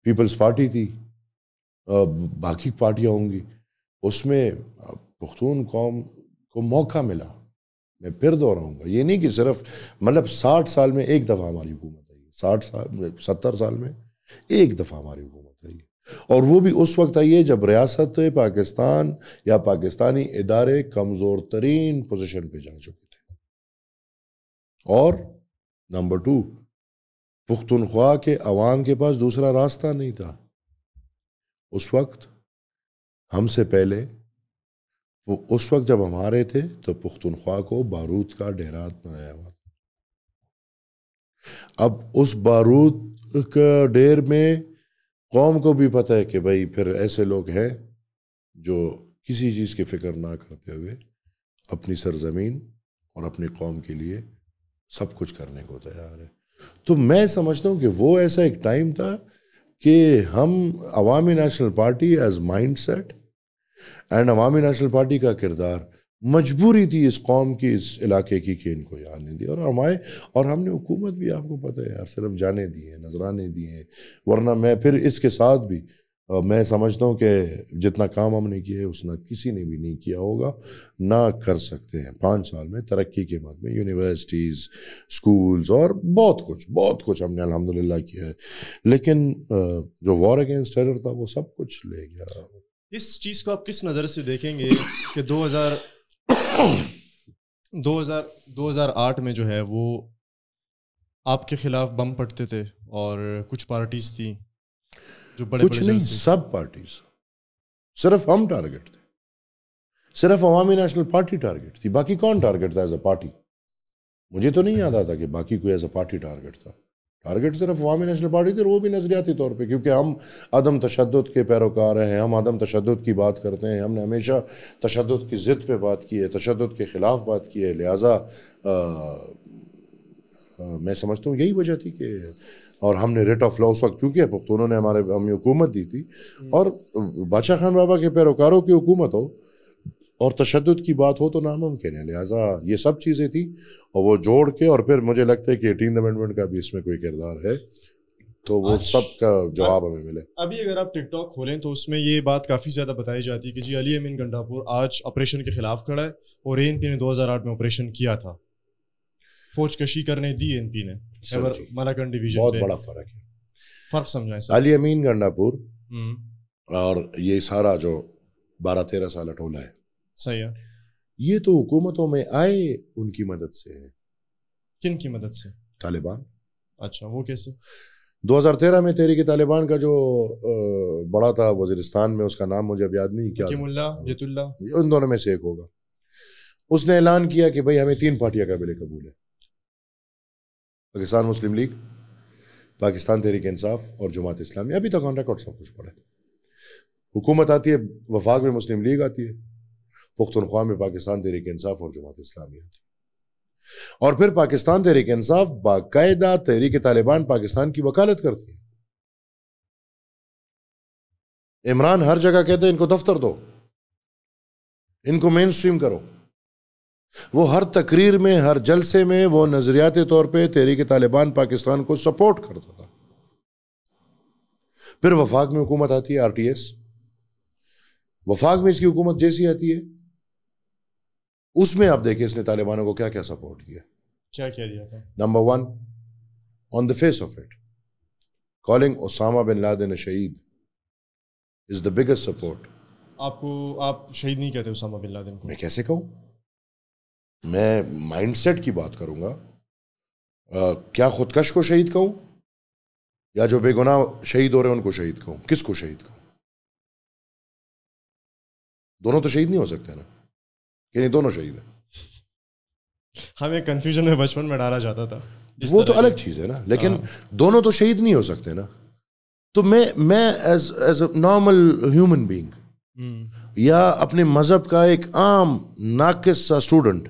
پیپلز پارٹی تھی، باقی پارٹیاں ہوں گی. اس میں پختون قوم کو موقع ملا. میں پھر دوہراؤں گا، یہ نہیں کہ صرف 60 سال میں ایک دفعہ ہماری حکومت آئی، 70 سال میں ایک دفعہ ہماری حکومت آئی، اور وہ بھی اس وقت آئی ہے جب ریاست پاکستان یا پاکستانی ادارے کمزور ترین پوزیشن پہ جا چکے تھے. اور نمبر 2، پختونخوا کے عوام کے پاس دوسرا راستہ نہیں تھا. اس وقت ہم سے پہلے اس وقت جب ہمارے تھے تو پختونخوا کو بارود کا ڈیرات بنایا ہوا تھا. اب اس بارود کا ڈیر میں قوم کو بھی پتہ ہے کہ بھائی پھر ایسے لوگ ہیں جو کسی چیز کی فکر نہ کرتے ہوئے اپنی سرزمین اور اپنی قوم کے لیے سب کچھ کرنے کو تیار ہے. تو میں سمجھتا ہوں کہ وہ ایسا ایک ٹائم تھا کہ ہم Awami national Party as mindset and Awami national Party کا کردار مجبوری تھی اس قوم کی، اس علاقے کی، کہ ان کو یاد نہیں دی. اور ہم نے حکومت بھی، آپ کو پتہ ہے یار، صرف جانے دی ہیں، نذرانے دی ہیں. ورنہ میں پھر اس کے ساتھ بھی میں سمجھتا ہوں کہ جتنا کام ہم نے کیا ہے اتنا کسی نے بھی نہیں کیا ہوگا، نہ کر سکتے ہیں. 5 سال میں ترقی کے بعد میں یونیورسٹیز، سکولز اور بہت کچھ ہم نے الحمدللہ کیا ہے. لیکن جو وار اگینسٹ ٹیرر تھا وہ سب کچھ لے گیا. اس چیز کو آپ کس نظر سے دیکھیں گے کہ 2008 میں جو ہے وہ آپ کے خلاف بم پھٹتے تھے اور کچھ پارٹیز تھیں جو بڑے کچھ نہیں، سب پارٹیز، صرف ہم ٹارگٹ تھے، صرف عوامی نیشنل پارٹی ٹارگٹ تھی. باقی کون ٹارگٹ تھا ایز اے پارٹی؟ مجھے تو نہیں یاد آتا کہ باقی کوئی ایز اے پارٹی ٹارگٹ تھا. ٹارگیٹ صرف عوامی نیشنل پارٹی تھی، اور وہ بھی نظریاتی طور پہ، کیونکہ ہم عدم تشدد کے پیروکار ہیں، ہم عدم تشدد کی بات کرتے ہیں، ہم نے ہمیشہ تشدد کی ضد پہ بات کی ہے، تشدد کے خلاف بات کی ہے، لہٰذا میں سمجھتا ہوں یہی وجہ تھی کہ، اور ہم نے ریٹ آف لا اس وقت کیونکہ پختونوں نے ہمیں حکومت دی تھی، اور بادشاہ خان بابا کے پیروکاروں کی حکومت ہو اور تشدد کی بات ہو تو ناممکن ہے، لہٰذا یہ سب چیزیں تھیں، اور وہ جوڑ کے، اور پھر مجھے لگتا ہے کہ 18 امینڈمنٹ کا بھی اس میں کوئی کردار ہے، تو وہ سب کا جواب ہمیں ملے۔ ابھی اگر آپ ٹک ٹاک کھولیں تو اس میں یہ بات کافی زیادہ بتائی جاتی ہے کہ جی علی امین گنڈاپور آج آپریشن کے خلاف کھڑا ہے، اور ANP نے 2008 میں آپریشن کیا تھا، فوج کشی کرنے دی ANP نے ملاکنڈ ڈویژن، بہت بڑا فرق ہے، فرق سمجھائیں سر۔ علی امین گنڈاپور اور یہ سارا جو 12-13 سال ٹولہ ہے، صحیح ہے، یہ تو حکومتوں میں آئے ان کی مدد سے ہے۔ کن کی مدد سے؟ طالبان۔ اچھا، وہ کیسے؟ 2013 میں تحریک طالبان کا جو بڑا تھا وزیرستان میں، اس کا نام مجھے اب یاد نہیں کیا، یت اللہ، ان دونوں میں سے ایک ہوگا، اس نے اعلان کیا کہ بھئی ہمیں 3 پارٹیاں قابل قبول ہے، پاکستان مسلم لیگ، پاکستان تحریک انصاف اور جماعت اسلامی۔ ابھی تک آن ریکارڈ سب کچھ پڑا ہے۔ حکومت آتی ہے، وفاق میں مسلم لیگ آتی ہے، پختونخوا میں پاکستان تحریک انصاف اور جماعت اسلامی آتی ہے، اور پھر پاکستان تحریک انصاف باقاعدہ تحریک طالبان پاکستان کی وکالت کرتی ہے۔ عمران ہر جگہ کہتے ہیں ان کو دفتر دو، ان کو مین سٹریم کرو، وہ ہر تقریر میں، ہر جلسے میں وہ نظریاتی طور پہ تحریک طالبان پاکستان کو سپورٹ کرتا تھا۔ پھر وفاق میں حکومت آتی ہے، RTS، وفاق میں اس کی حکومت جیسی آتی ہے، اس میں آپ دیکھیں اس نے طالبانوں کو کیا کیا سپورٹ کیا، کیا کیا دیا تھا؟ Number 1 on the face of it, calling Osama bin Laden a شہید از دا بگیسٹ سپورٹ۔ آپ شہید نہیں کہتے اسامہ بن لادن کو؟ میں کیسے کہوں؟ میں مائنڈ سیٹ کی بات کروں گا، کیا خودکش کو شہید کہوں یا جو بے گناہ شہید ہو رہے ہیں ان کو شہید کہوں؟ کس کو شہید کہوں؟ دونوں تو شہید نہیں ہو سکتے نا، کہ نہیں دونوں شہید ہیں؟ ہمیں کنفیوژن میں بچپن میں ڈالا جاتا تھا، وہ تو الگ چیز ہے نا، لیکن دونوں تو شہید نہیں ہو سکتے نا۔ تو میں as a normal human being یا اپنے مذہب کا ایک عام ناقص سا اسٹوڈنٹ،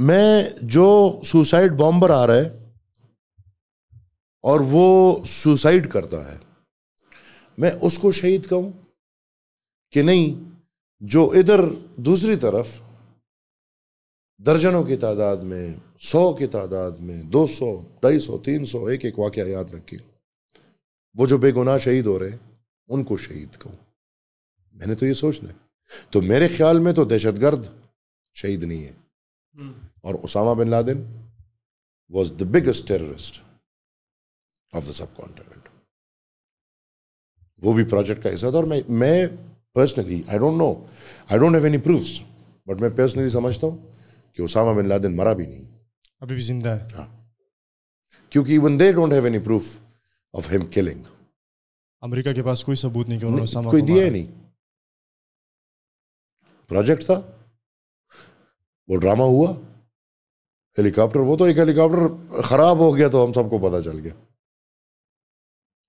میں جو سوسائڈ بامبر آ رہا ہے اور وہ سوسائڈ کرتا ہے، میں اس کو شہید کہوں کہ نہیں جو ادھر دوسری طرف درجنوں کی تعداد میں، 100 کی تعداد میں، 200 250 300 ایک واقعہ یاد رکھیں، وہ جو بے گناہ شہید ہو رہے ہیں ان کو شہید کہوں؟ میں نے تو یہ سوچنا ہے۔ تو میرے خیال میں تو دہشت گرد شہید نہیں ہے، اور Usama bin Laden was the biggest terrorist of the subcontinent. وہ بھی پروجیکٹ کا حصہ تھا، اور میں personally I don't have any proofs, but میں پرسنلی سمجھتا ہوں کہ اسامہ بن لادن مرا بھی نہیں، ابھی بھی زندہ ہے۔ ہاں، کیونکہ even they don't have any proof of ہم کلنگ۔ امریکہ کے پاس کوئی ثبوت نہیں کہ انہوں نے اسامہ کوئی کو دیا مارا۔ ہی نہیں، پروجیکٹ تھا، وہ ڈرامہ ہوا، ہیلی کاپٹر، وہ تو ایک ہیلی کاپٹر خراب ہو گیا تو ہم سب کو پتہ چل گیا،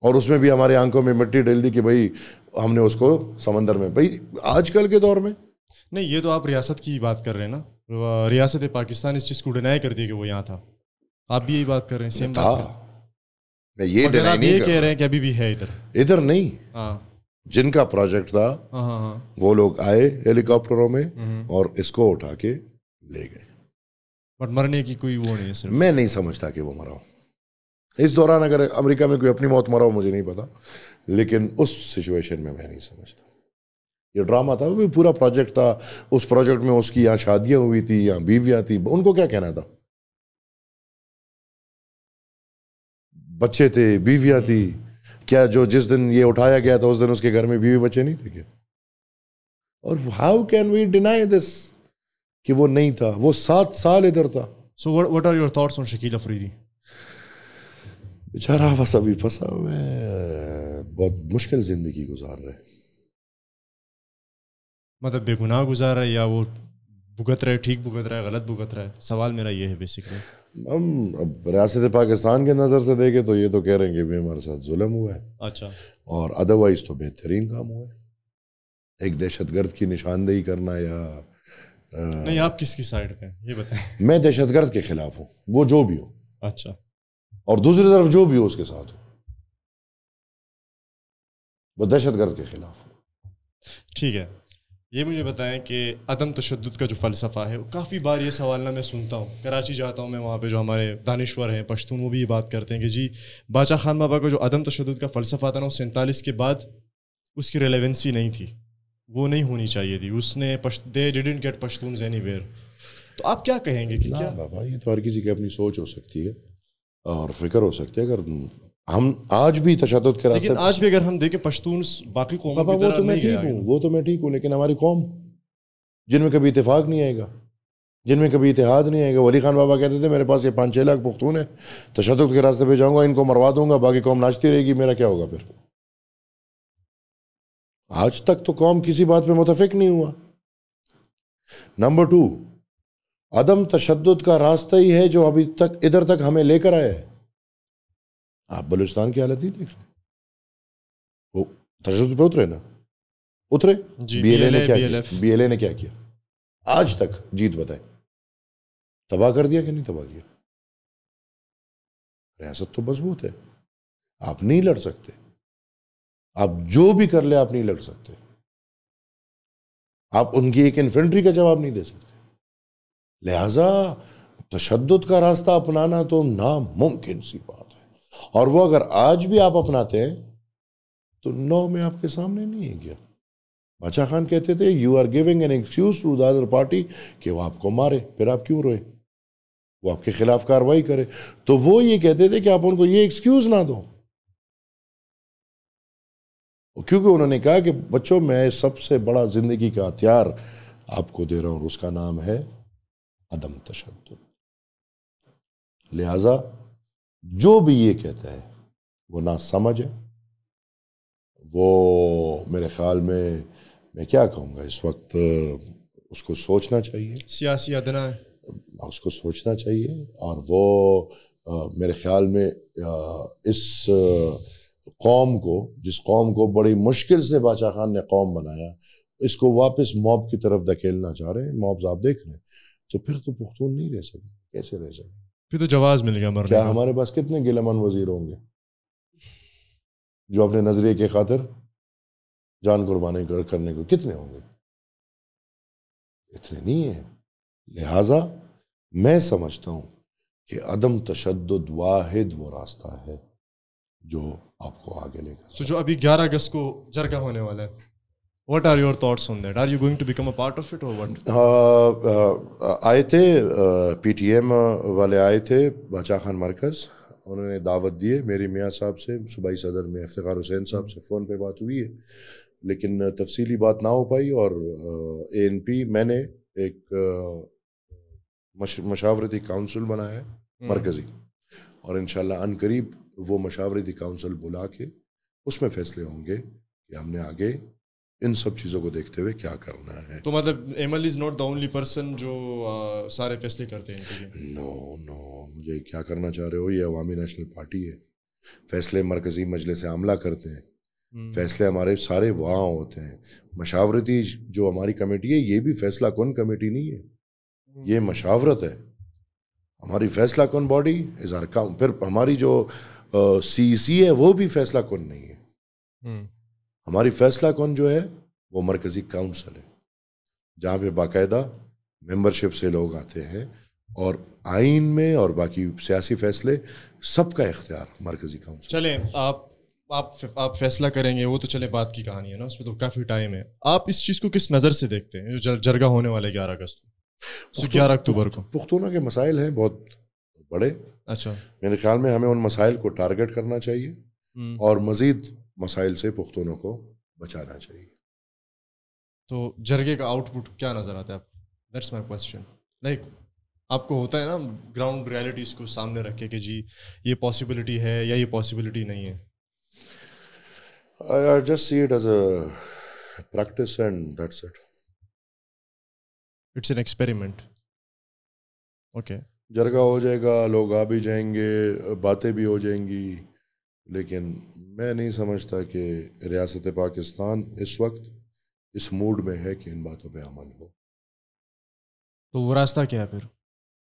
اور اس میں بھی ہمارے آنکھوں میں مٹی ڈال دی کہ بھائی ہم نے اس کو سمندر میں، بھائی آج کل کے دور میں نہیں، یہ تو آپ ریاست کی بات کر رہے ہیں نا، ریاست پاکستان اس چیز کو ڈینائی کرتی ہے کہ وہ یہاں تھا، آپ بھی یہی بات کر رہے ہیں؟ تھا، میں یہ ڈینائی نہیں کہہ رہے ہیں کہ ابھی بھی ہے ادھر نہیں، ہاں، جن کا پروجیکٹ تھا وہ لوگ آئے ہیلی کاپٹروں میں اور اس کو اٹھا کے لے گئے، بٹ مرنے کی کوئی وہ نہیں ہے۔ میں نہیں سمجھتا کہ وہ مرا ہو اس دوران، اگر امریکہ میں کوئی اپنی موت مرا ہو مجھے نہیں پتا، لیکن اس سچویشن میں نہیں سمجھتا۔ یہ ڈرامہ تھا، وہ پورا پروجیکٹ تھا، اس پروجیکٹ میں اس کی یہاں شادیاں ہوئی تھی، یہاں بیویاں تھیں، ان کو کیا کہنا تھا؟ بچے تھے، بیویاں تھی، کیا جو جس دن یہ اٹھایا گیا تھا اس دن اس کے گھر میں بیوی بچے نہیں تھے کیا؟ اور how can we deny this کہ وہ نہیں تھا؟ وہ 7 سال ادھر تھا۔ So what are your thoughts on Shakeel Afridi? بیچارہ بس ابھی پھنسا ہوا ہے، بہت مشکل زندگی گزار رہے، مطلب بے گناہ گزار ہے یا وہ بھگت رہے, ٹھیک بھگت رہا ہے, غلط بھگت رہا ہے؟ سوال میرا یہ ہے بیسکلی. ہم اب ریاست پاکستان کے نظر سے دیکھیں تو یہ تو کہہ رہے ہیں کہ بھی ہمارے ساتھ ظلم ہوا ہے. اچھا. اور ادروائز تو بہترین کام ہوا ہے. ایک دہشت گرد کی نشاندہی کرنا یا نہیں, آپ کس کی سائڈ پہ یہ بتائیں. میں دہشت گرد کے خلاف ہوں, وہ جو بھی ہو. اچھا. اور دوسری طرف جو بھی ہو اس کے ساتھ ہو, وہ دہشت گرد کے خلاف ہو. ٹھیک ہے. یہ مجھے بتائیں کہ عدم تشدد کا جو فلسفہ ہے, کافی بار یہ سوال میں سنتا ہوں, کراچی جاتا ہوں میں, وہاں پہ جو ہمارے دانشور ہیں پشتون وہ بھی یہ بات کرتے ہیں کہ جی باچا خان بابا کا جو عدم تشدد کا فلسفہ تھا نا, 47 کے بعد اس کی ریلیونسی نہیں تھی, وہ نہیں ہونی چاہیے تھی, اس نے they didn't get Pashtuns anywhere. تو آپ کیا کہیں گے کہ کیا بابا, یہ تو ہر کسی کی اپنی سوچ ہو سکتی ہے اور فکر ہو سکتی ہے. اگر ہم آج بھی تشدد کے راستے, لیکن آج بھی اگر ہم دیکھیں پشتونس باقی قوموں کی طرح نہیں گئے. وہ تو میں ٹھیک ہوں, لیکن ہماری قوم جن میں کبھی اتفاق نہیں آئے گا, جن میں کبھی اتحاد نہیں آئے گا. ولی خان بابا کہتے تھے میرے پاس یہ 5-6 لاکھ پختون ہیں, تشدد کے راستے پہ جاؤں گا, ان کو مروا دوں گا, باقی قوم ناچتی رہے گی, میرا کیا ہوگا پھر. آج تک تو قوم کسی بات پہ متفق نہیں ہوا. نمبر 2, عدم تشدد کا راستہ ہی ہے جو ابھی تک ادھر تک ہمیں لے کر آیا ہے. آپ بلوچستان کی حالت نہیں دیکھ رہے, وہ تشدد پہ اترے نا, اترے. بی ایل اے نے کیا کیا آج تک؟ جیت بتائے, تباہ کر دیا کہ نہیں تباہ کیا؟ ریاست تو مضبوط ہے, آپ نہیں لڑ سکتے, آپ جو بھی کر لے آپ نہیں لڑ سکتے, آپ ان کی ایک انفینٹری کا جواب نہیں دے سکتے. لہذا تشدد کا راستہ اپنانا تو ناممکن سی بات ہے, اور وہ اگر آج بھی آپ اپناتے ہیں تو 9 میں آپ کے سامنے نہیں ہے. کیا باچا خان کہتے تھے you are giving an excuse to the other party, کہ وہ آپ کو مارے, پھر آپ کیوں روئے, وہ آپ کے خلاف کارروائی کرے. تو وہ یہ کہتے تھے کہ آپ ان کو یہ ایکسکیوز نہ دو, کیونکہ انہوں نے کہا کہ بچوں میں سب سے بڑا زندگی کا ہتھیار آپ کو دے رہا ہوں, اس کا نام ہے عدم تشدد. لہذا جو بھی یہ کہتا ہے وہ نہ سمجھ ہے. وہ میرے خیال میں کیا کہوں گا اس وقت, اس کو سوچنا چاہیے, سیاسی ادنا ہے, اس کو سوچنا چاہیے. اور وہ میرے خیال میں اس قوم کو, جس قوم کو بڑی مشکل سے باچا خان نے قوم بنایا, اس کو واپس موب کی طرف دھکیلنا چاہ رہے ہیں. موبز آپ دیکھ رہے ہیں, تو پھر تو پختون نہیں رہ سکے. کیسے رہ سکے؟ پھر تو جواز مل گیا مرنے کا. کیا ہمارے پاس کتنے گلمن وزیر ہوں گے جو اپنے نظریے کے خاطر جان قربانی کرنے کو, کتنے ہوں گے؟ اتنے نہیں ہیں. لہٰذا میں سمجھتا ہوں کہ عدم تشدد واحد وہ راستہ ہے جو آپ کو آگے لے کر. جو ابھی 11 اگست کو جرگہ ہونے والا ہے, what are your thoughts on that? Are you going to become a part of it or what? آئے تھے پی ٹی ایم والے, آئے تھے باچا خان مرکز, انہوں نے دعوت دی ہے. میری میاں صاحب سے, صوبائی صدر میں افتخار حسین صاحب سے فون پہ بات ہوئی ہے, لیکن تفصیلی بات نہ ہو پائی. اور اے این پی میں نے ایک مشاورتی کونسل بنایا ہے مرکزی, اور انشاءاللہ ان قریب وہ مشاورتی کونسل بلا کے اس میں فیصلے ہوں گے کہ ہم نے آگے ان سب چیزوں کو دیکھتے ہوئے کیا کرنا ہے. تو مطلب Aimal is not the only person جو سارے فیصلے کرتے ہیں؟ نو, مجھے کیا کرنا چاہ رہے ہو, یہ عوامی نیشنل پارٹی ہے, فیصلے مرکزی مجلس عاملہ کرتے ہیں, فیصلے ہمارے سارے وہاں ہوتے ہیں. مشاورتی جو ہماری کمیٹی ہے یہ بھی فیصلہ کن کمیٹی نہیں ہے, یہ مشاورت ہے. ہماری فیصلہ کن باڈی اظہار کام, پھر ہماری جو سی ہے وہ بھی فیصلہ کن نہیں ہے. ہماری فیصلہ کن جو ہے وہ مرکزی کونسل ہے, جہاں پہ باقاعدہ ممبرشپ سے لوگ آتے ہیں, اور آئین میں اور باقی سیاسی فیصلے سب کا اختیار مرکزی کونسل. چلیں آپ فیصلہ کریں گے, وہ تو چلے بات کی کہانی ہے نا, اس میں تو کافی ٹائم ہے. آپ اس چیز کو کس نظر سے دیکھتے ہیں جو جرگہ ہونے والے 11 اگست کو, 11 اکتوبر کو؟ پختونوں کے مسائل ہیں بہت بڑے. اچھا. میرے خیال میں ہمیں ان مسائل کو ٹارگٹ کرنا چاہیے اور مزید مسائل سے پختونوں کو بچانا چاہیے. تو جرگے کا آؤٹ پٹ کیا نظر آتا ہے آپ؟ That's my question. لائک آپ کو ہوتا ہے نا گراؤنڈ ریالٹیز کو سامنے رکھے کہ جی یہ پاسبلٹی ہے یا یہ پاسبلٹی نہیں ہے. I just see it as a practice and that's it. It's an experiment. Okay, جرگہ ہو جائے گا, لوگ آ بھی جائیں گے, باتیں بھی ہو جائیں گی, لیکن میں نہیں سمجھتا کہ ریاست پاکستان اس وقت اس موڈ میں ہے کہ ان باتوں پہ عمل ہو. تو وہ راستہ کیا ہے پھر؟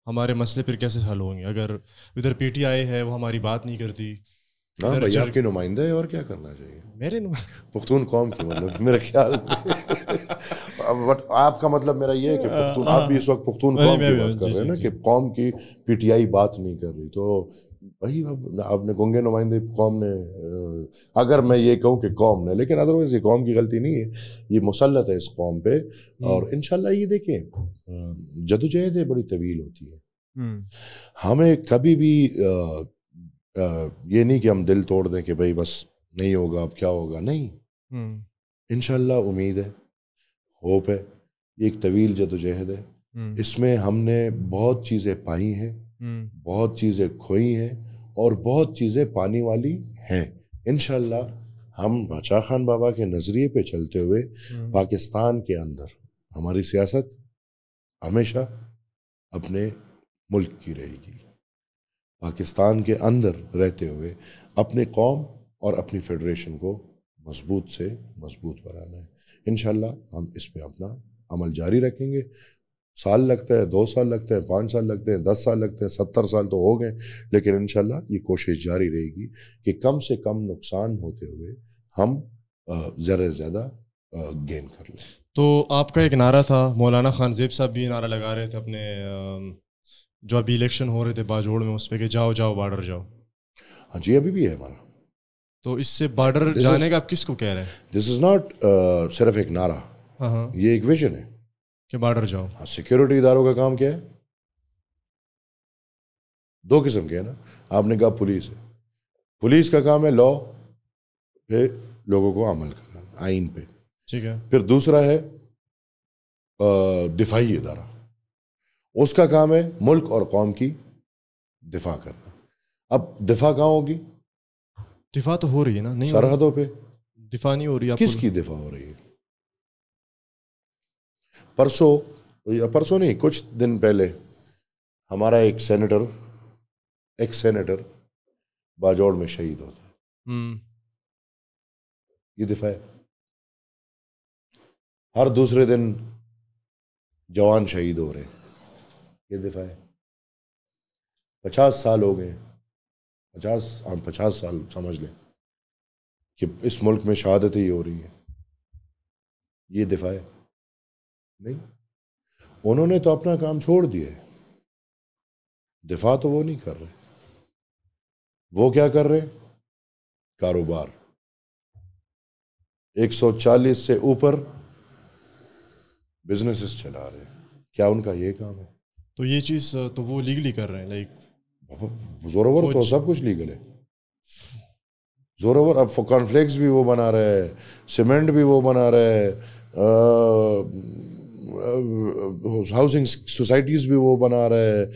ہمارے مسئلے پھر کیسے حل ہوں گے اگر ادھر پی ٹی آئی ہے وہ ہماری بات نہیں کرتی؟ ہاں بھائی, آپ کے نمائندہ ہے, اور کیا کرنا چاہیے؟ میرے پختون قوم کی مطلب میرے خیال میں آپ کا مطلب میرا یہ ہے کہ پختون, آپ بھی اس وقت پختون قوم کی بات کر رہے ہیں نا کہ قوم کی پی ٹی آئی بات نہیں کر رہی. تو وہی آپ نے گنگے نمائندے قوم نے, اگر میں یہ کہوں کہ قوم نے, لیکن ادروائز یہ قوم کی غلطی نہیں ہے, یہ مسلط ہے اس قوم پہ. اور انشاءاللہ یہ دیکھیں جدوجہد بڑی طویل ہوتی ہے. ہمیں کبھی بھی یہ نہیں کہ ہم دل توڑ دیں کہ بھائی بس نہیں ہوگا, اب کیا ہوگا, نہیں. انشاءاللہ امید ہے, ہوپ ہے. یہ ایک طویل جدوجہد ہے, اس میں ہم نے بہت چیزیں پائی ہیں, بہت چیزیں کھوئی ہیں, اور بہت چیزیں پانے والی ہیں. انشاءاللہ ہم بادشاہ خان بابا کے نظریے پہ چلتے ہوئے پاکستان کے اندر ہماری سیاست ہمیشہ اپنے ملک کی رہے گی. پاکستان کے اندر رہتے ہوئے اپنے قوم اور اپنی فیڈریشن کو مضبوط سے مضبوط بنانا ہے. انشاءاللہ ہم اس پہ اپنا عمل جاری رکھیں گے. سال لگتا ہے, 2 سال لگتے ہیں, 5 سال لگتے ہیں, 10 سال لگتے ہیں, 70 سال تو ہو گئے, لیکن انشاءاللہ یہ کوشش جاری رہے گی کہ کم سے کم نقصان ہوتے ہوئے ہم زیادہ سے زیادہ گین کر لیں. تو آپ کا ایک نعرہ تھا, مولانا خان زیب صاحب بھی نعرہ لگا رہے تھے اپنے جو ابھی الیکشن ہو رہے تھے باجوڑ میں, اس پہ کہ جاؤ جاؤ بارڈر جاؤ. ہاں جی, ابھی بھی ہے ہمارا. تو اس سے بارڈر جانے کا آپ کس کو کہہ رہے ہیں؟ دس از ناٹ صرف ایک نعرہ, یہ ایک ویژن ہے کہ بارڈر جاؤ. ہاں, سیکیورٹی اداروں کا کام کیا ہے؟ 2 قسم کے ہیں نا. آپ نے کہا پولیس ہے, پولیس کا کام ہے لا پہ لوگوں کو عمل کرنا آئین پہ, ٹھیک ہے. پھر دوسرا ہے دفاعی ادارہ, اس کا کام ہے ملک اور قوم کی دفاع کرنا. اب دفاع کہاں ہوگی؟ دفاع تو ہو رہی ہے نا, نہیں سرحدوں پہ. دفاع نہیں ہو رہی. کس کی دفاع ہو رہی ہے؟ پرسوں نہیں, کچھ دن پہلے ہمارا ایک سینیٹر باجوڑ میں شہید ہوتا ہے. یہ دفاع ہے. ہر دوسرے دن جوان شہید ہو رہے ہیں, یہ دفاع ہے. 50 سال ہو گئے, 50 سال سمجھ لیں کہ اس ملک میں شہادتیں ہی ہو رہی ہیں, یہ دفاع ہے نہیں. انہوں نے تو اپنا کام چھوڑ دیا ہے, دفاع تو وہ نہیں کر رہے. وہ کیا کر رہے؟ کاروبار. 140 سے اوپر بزنسز چلا رہے ہیں. کیا ان کا یہ کام ہے؟ تو یہ چیز تو وہ لیگلی کر رہے ہیں, لائک زورور تو سب کچھ لیگل ہے. زورور اب کارن فلیکس بھی وہ بنا رہے ہیں, سیمنٹ بھی وہ بنا رہے ہیں, ہاؤسنگ سوسائٹیز بھی وہ بنا رہے ہیں.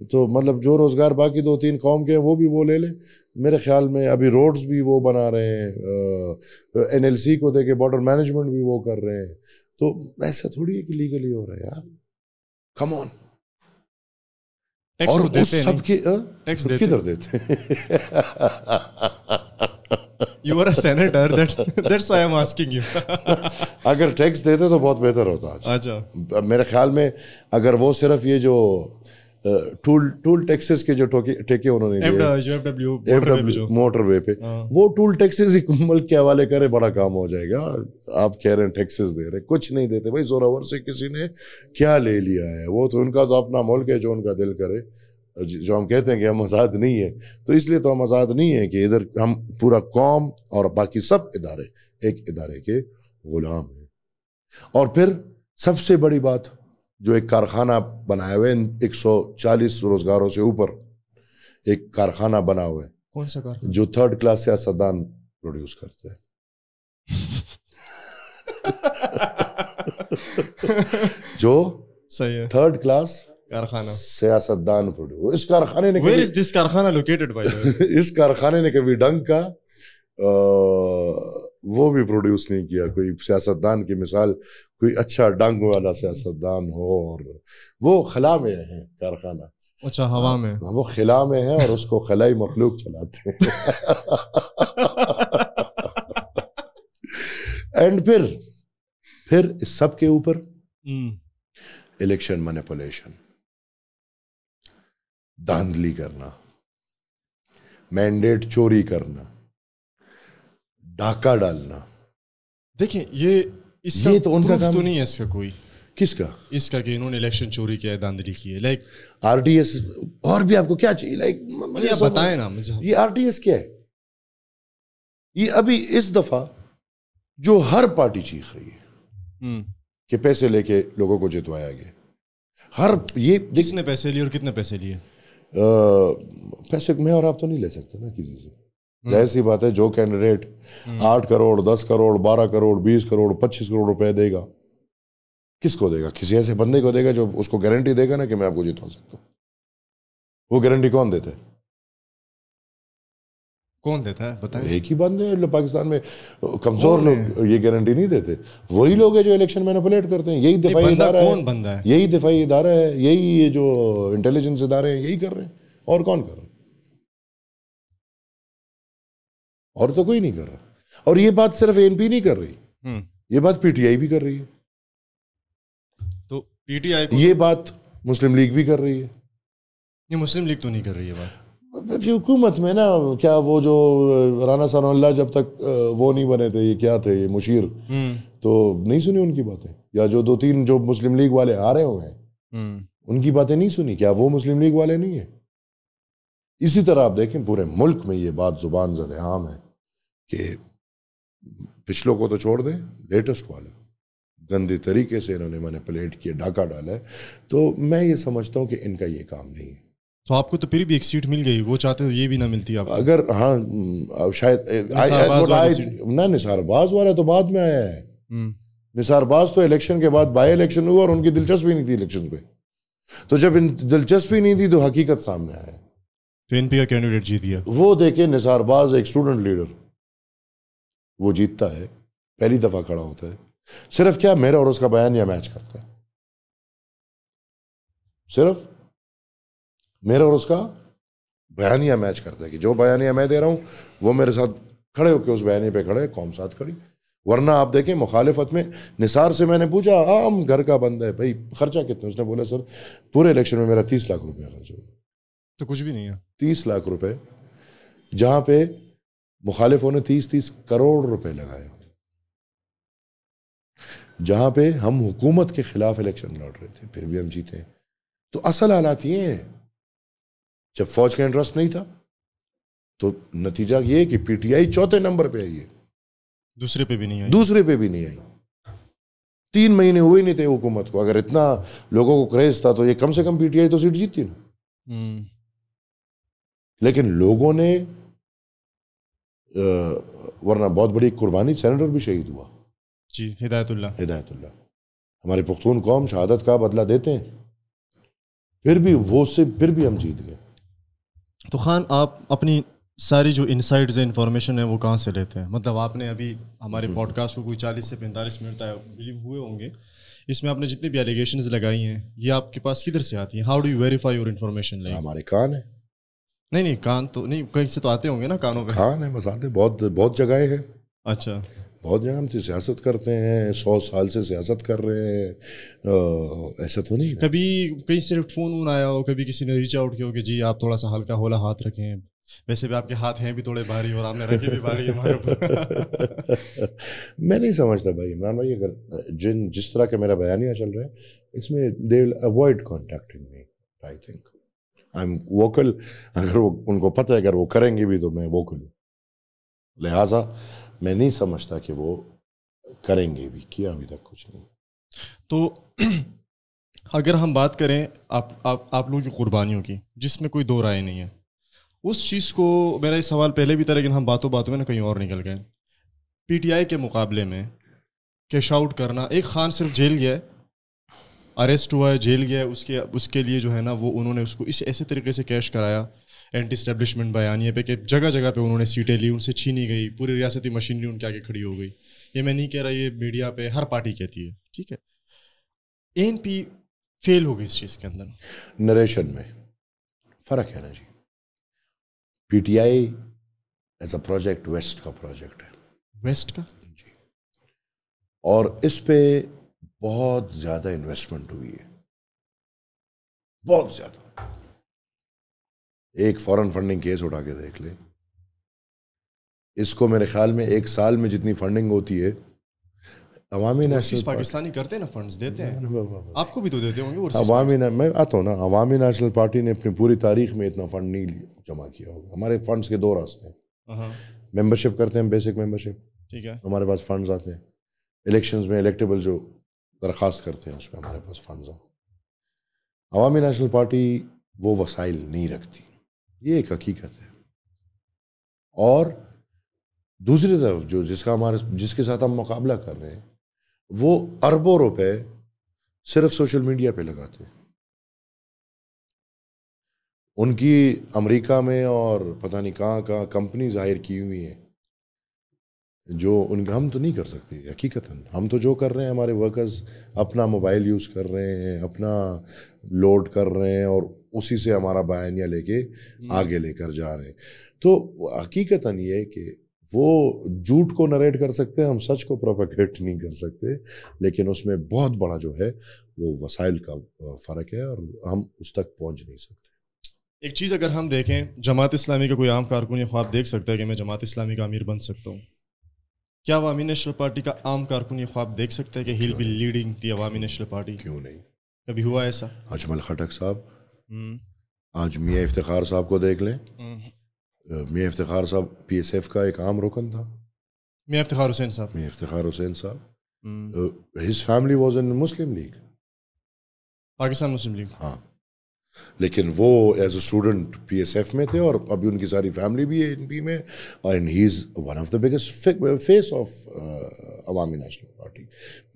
تو مطلب جو روزگار باقی 2-3 قوم کے ہیں وہ بھی وہ لے لیں. میرے خیال میں ابھی روڈز بھی وہ بنا رہے ہیں, NLC کو دے کے بارڈر مینجمنٹ بھی وہ کر رہے ہیں. تو ایسا تھوڑی ہے کہ لیگلی ہو رہا ہے یار, کم آن. اور اس سب کے کدھر دیتے ہیں؟ You are a senator, that's why I'm asking you. اگر ٹیکس دیتے تو بہت بہتر ہوتا. اچھا, میرے خیال میں اگر وہ صرف یہ جو ٹول ٹیکسز کے جو ٹیکے انہوں نے موٹر وے پہ, وہ ٹول ٹیکسز ہی ملک کے حوالے کرے, بڑا کام ہو جائے گا. آپ کہہ رہے ہیں ٹیکسز دے رہے, کچھ نہیں دیتے بھائی. زوراور سے کسی نے کیا لے لیا ہے؟ وہ تو ان کا تو اپنا ملک ہے, جو ان کا دل کرے. جو ہم کہتے ہیں کہ ہم آزاد نہیں ہیں, تو اس لیے تو ہم آزاد نہیں ہیں کہ ادھر ہم پورا قوم اور باقی سب ادارے ایک ادارے کے غلام ہیں. اور پھر سب سے بڑی بات, جو ایک کارخانہ بنایا ہوا ہے 140 روزگاروں سے اوپر, ایک کارخانہ بنا ہوا ہے. کون سا کارخانہ؟ جو 3rd کلاس سیاستدان پروڈیوس کرتے ہیں. جو 3rd کلاس کارخانہ سیاستدان پروڈیوس. اس کارخانے نے Where is this کارخانہ located by the way? اس کارخانے نے کبھی ڈنگ کا وہ بھی پروڈیوس نہیں کیا. کوئی سیاستدان کی مثال کوئی اچھا ڈنگ والا سیاستدان ہو, اور وہ خلا میں ہیں کارخانہ. اچھا, ہوا میں وہ خلا میں ہے اور اس کو خلائی مخلوق چلاتے ہیں. اینڈ پھر اس سب کے اوپر الیکشن مینیپولیشن, دھاندلی کرنا, مینڈیٹ چوری کرنا, ڈاکہ ڈالنا. دیکھیں یہ اس کا تو ان کا کام تو نہیں ہے اس کا کوئی. کس کا؟ اس کا کہ انہوں نے الیکشن چوری کیا ہے, دھاندلی کی ہے. Like R D S. اور بھی آپ کو کیا چاہیے؟ لائک بتائیں نا مجھے. یہ آر ڈی ایس کیا ہے؟ یہ ابھی اس دفعہ جو ہر پارٹی چیخ رہی ہے کہ پیسے لے کے لوگوں کو جتوایا گیا. ہر یہ کس نے پیسے لیے اور کتنے پیسے لیے؟ پیسے میں اور آپ تو نہیں لے سکتے نا کسی سے. ظاہر سی بات ہے, جو کینڈیڈیٹ 8 کروڑ 10 کروڑ 12 کروڑ 20 کروڑ 25 کروڑ روپے دے گا, کس کو دے گا؟ کسی ایسے بندے کو دے گا جو اس کو گارنٹی دے گا نا کہ میں آپ کو جتوا سکتا ہوں. وہ گارنٹی کون دیتا ہے؟ کون دیتا ہے بتائیں. ایک ہی بندے ہیں پاکستان میں, کمزور لوگ یہ گارنٹی نہیں دیتے. وہی لوگ ہیں جو الیکشن مینیپولیٹ کرتے ہیں. یہی دفاعی ادارہ ہے. کون بندہ ہے؟ یہی دفاعی ادارہ ہے, یہی جو انٹیلیجنس ادارے ہیں یہی کر رہے ہیں. اور کون کر رہا ہے؟ اور تو کوئی نہیں کر رہا. اور یہ بات صرف این پی نہیں کر رہی, یہ بات پی ٹی آئی بھی کر رہی ہے. تو پی ٹی آئی یہ بات مسلم لیگ بھی کر رہی ہے. یہ مسلم لیگ تو نہیں کر رہی ہے بات. حکومت میں نا کیا وہ جو رانا ثناء اللہ جب تک وہ نہیں بنے تھے, یہ کیا تھے, یہ مشیر, تو نہیں سنی ان کی باتیں. یا جو 2-3 جو مسلم لیگ والے آ رہے ہوئے ہیں ان کی باتیں نہیں سنی. کیا وہ مسلم لیگ والے نہیں ہیں؟ اسی طرح آپ دیکھیں پورے ملک میں یہ بات زبان زد عام ہے کہ پچھلوں کو تو چھوڑ دیں, لیٹسٹ والے گندے طریقے سے انہوں نے مینیپولیٹ کیا, ڈاکہ ڈالا ہے. تو میں یہ سمجھتا ہوں کہ ان کا یہ کام نہیں ہے. تو آپ کو تو پھر بھی ایک سیٹ مل گئی, وہ چاہتے ہو یہ بھی نہ ملتی آپ. اگر ہاں شاید نہ, نثار باز والا تو بعد میں آیا ہے. نثار باز تو الیکشن کے بعد بائی الیکشن ہوا اور ان کی دلچسپی نہیں تھی الیکشن پہ. تو جب ان دلچسپی نہیں تھی تو حقیقت سامنے آیا. تو این پی کا کینڈیڈیٹ جیت گیا. وہ دیکھیں نثار باز ایک اسٹوڈنٹ لیڈر, وہ جیتتا ہے, پہلی دفعہ کھڑا ہوتا ہے. صرف کیا میرا اور اس کا بیانیہ میچ کرتا ہے, صرف میرا اور اس کا بیانیہ میچ کرتا ہے کہ جو بیانیہ میں دے رہا ہوں وہ میرے ساتھ کھڑے ہو کے اس بیانیے پہ کھڑے, قوم ساتھ کھڑی. ورنہ آپ دیکھیں مخالفت میں نثار سے میں نے پوچھا, عام گھر کا بندہ ہے بھائی, خرچہ کتنا؟ اس نے بولا سر پورے الیکشن میں میرا 30 لاکھ روپیہ خرچ ہوا. تو کچھ بھی نہیں ہے. 30 لاکھ روپے, جہاں پہ مخالفوں نے 30 کروڑ روپے لگائے, جہاں پہ ہم حکومت کے خلاف الیکشن لڑ رہے تھے, پھر بھی ہم جیتے. تو اصل حالات یہ ہیں, جب فوج کا انٹرسٹ نہیں تھا تو نتیجہ یہ کہ پی ٹی آئی 4تھے نمبر پہ آئی ہے, دوسرے پہ بھی نہیں آئی. دوسرے پہ بھی نہیں آئی. 3 مہینے ہوئے نہیں تھے حکومت کو. اگر اتنا لوگوں کو کریز تھا تو یہ کم سے کم پی ٹی آئی تو سیٹ جیتتی نا. لیکن لوگوں نے, ورنہ بہت بڑی قربانی, سینیٹر بھی شہید ہوا. جی, ہدایت اللہ. ہماری پختون قوم شہادت کا بدلہ دیتے ہیں, پھر بھی ہم جیت گئے. تو خان, آپ اپنی ساری جو انسائٹس انفارمیشن ہے وہ کہاں سے لیتے ہیں؟ مطلب آپ نے ابھی ہمارے پوڈ کاسٹ کو کوئی 40 سے 45 منٹ ہوئے ہوں گے, اس میں آپ نے جتنی بھی ایلیگیشنز لگائی ہیں یہ آپ کے پاس کدھر سے آتی ہیں؟ How do you verify your information? ہمارے کان ہیں. نہیں کان تو نہیں, کہیں سے تو آتے ہوں گے نا کانوں پہ. کان ہیں, بس آتے بہت جگہیں ہیں. اچھا, بہت جگہ ہم سیاست کرتے ہیں, 100 سال سے سیاست کر رہے ہیں, ایسا تو نہیں. کبھی کہیں سے فون آیا ہو, کبھی کسی نے ریچ آؤٹ کیا ہو کہ جی آپ تھوڑا سا ہلکا ہولا ہاتھ رکھیں, ویسے بھی آپ کے ہاتھ ہیں بھی تھوڑے بھاری اور آپ نے رکھے بھی بھاری ہمارے اوپر؟ میں نہیں سمجھتا بھائی عمران بھائی, اگر جس طرح کا میرا بیانیہ چل رہا ہے اس میں they will avoid contacting me. I think I'm vocal. اگر وہ ان کو پتہ ہے اگر وہ کریں گے بھی تو میں vocal ہوں, لہٰذا میں نہیں سمجھتا کہ وہ کریں گے بھی. کیا ابھی تک کچھ نہیں. تو اگر ہم بات کریں آپ لوگوں کی قربانیوں کی, جس میں کوئی دو رائے نہیں ہے, اس چیز کو, میرا یہ سوال پہلے بھی تھا لیکن ہم باتوں میں نا کہیں اور نکل گئے. پی ٹی آئی کے مقابلے میں کیش آؤٹ کرنا, ایک خان صرف جیل گیا ہے, اریسٹ ہوا ہے, جیل گیا ہے, اس کے لیے جو ہے نا وہ انہوں نے اس کو اس ایسے طریقے سے کیش کرایا اینٹی اسٹیبلشمنٹ بیانیے پہ کہ جگہ جگہ پہ انہوں نے سیٹیں لی, ان سے چھینی گئی, پوری ریاستی مشینری ان کے آگے کھڑی ہو گئی. یہ میں نہیں کہہ رہا, یہ میڈیا پہ ہر پارٹی کہتی ہے, ٹھیک ہے. ANP فیل ہو گئی اس چیز کے اندر. نریشن میں فرق ہے نا جی. PTI as a project west کا پروجیکٹ ہے. ویسٹ کا جی. اور اس پہ بہت زیادہ انویسٹمنٹ ہوئی ہے, بہت زیادہ. ایک فورن فنڈنگ کیس اٹھا کے دیکھ لیں, اس کو میرے خیال میں ایک سال میں جتنی فنڈنگ ہوتی ہے عوامی نیشنل پاکستانی کرتے ہیں نا, فنڈز دیتے ہیں, آپ کو بھی تو دیتے ہوں گے. عوامی میں آتا ہوں نا, عوامی نیشنل پارٹی نے اپنی پوری تاریخ میں اتنا فنڈ نہیں جمع کیا ہوگا. ہمارے فنڈز کے دو راستے ہیں. ممبرشپ کرتے ہیں, بیسک ممبرشپ, ٹھیک ہے, ہمارے پاس فنڈز آتے ہیں. الیکشنز میں الیکٹیبل جو درخواست کرتے ہیں اس میں ہمارے پاس فنڈز آتے ہیں. عوامی نیشنل پارٹی وہ وسائل نہیں رکھتی, یہ ایک حقیقت ہے. اور دوسری طرف جو جس کے ساتھ ہم مقابلہ کر رہے ہیں وہ اربوں روپے صرف سوشل میڈیا پہ لگاتے ہیں. ان کی امریکہ میں اور پتہ نہیں کہاں کمپنی ظاہر کی ہوئی ہیں جو ان کا ہم تو نہیں کر سکتے. حقیقتاً ہم تو جو کر رہے ہیں, ہمارے ورکرز اپنا موبائل یوز کر رہے ہیں, اپنا لوڈ کر رہے ہیں اور اسی سے ہمارا بیانیہ لے کے آگے لے کر جا رہے ہیں. تو حقیقتاً یہ ہے کہ وہ جھوٹ کو نریٹ کر سکتے ہیں, ہم سچ کو پروپیگیٹ نہیں کر سکتے. لیکن اس میں بہت بڑا جو ہے وہ وسائل کا فرق ہے اور ہم اس تک پہنچ نہیں سکتے. ایک چیز اگر ہم دیکھیں, جماعت اسلامی کا کوئی عام کارکن یہ خواب دیکھ سکتا ہے کہ میں جماعت اسلامی کا امیر بن سکتا ہوں؟ کیا عوامی نیشنل پارٹی کا عام کارکن یہ خواب دیکھ سکتا ہے کہ ہیل بی لیڈنگ دی عوامی نیشنل پارٹی؟ کیوں نہیں, کبھی ہوا ایسا؟ اجمل خٹک صاحب, آج میاں افتخار صاحب کو دیکھ لیں. میاں افتخار صاحب PSF کا ایک عام رکن تھا. میاں افتخار حسین صاحب, his family was in Muslim League, Pakistan Muslim league. ہاں, لیکن وہ ایز اے اسٹوڈنٹ PSF میں تھے اور ابھی ان کی ساری فیملی بھی ہے NP میں, اور he is one of the biggest face of Awami national party.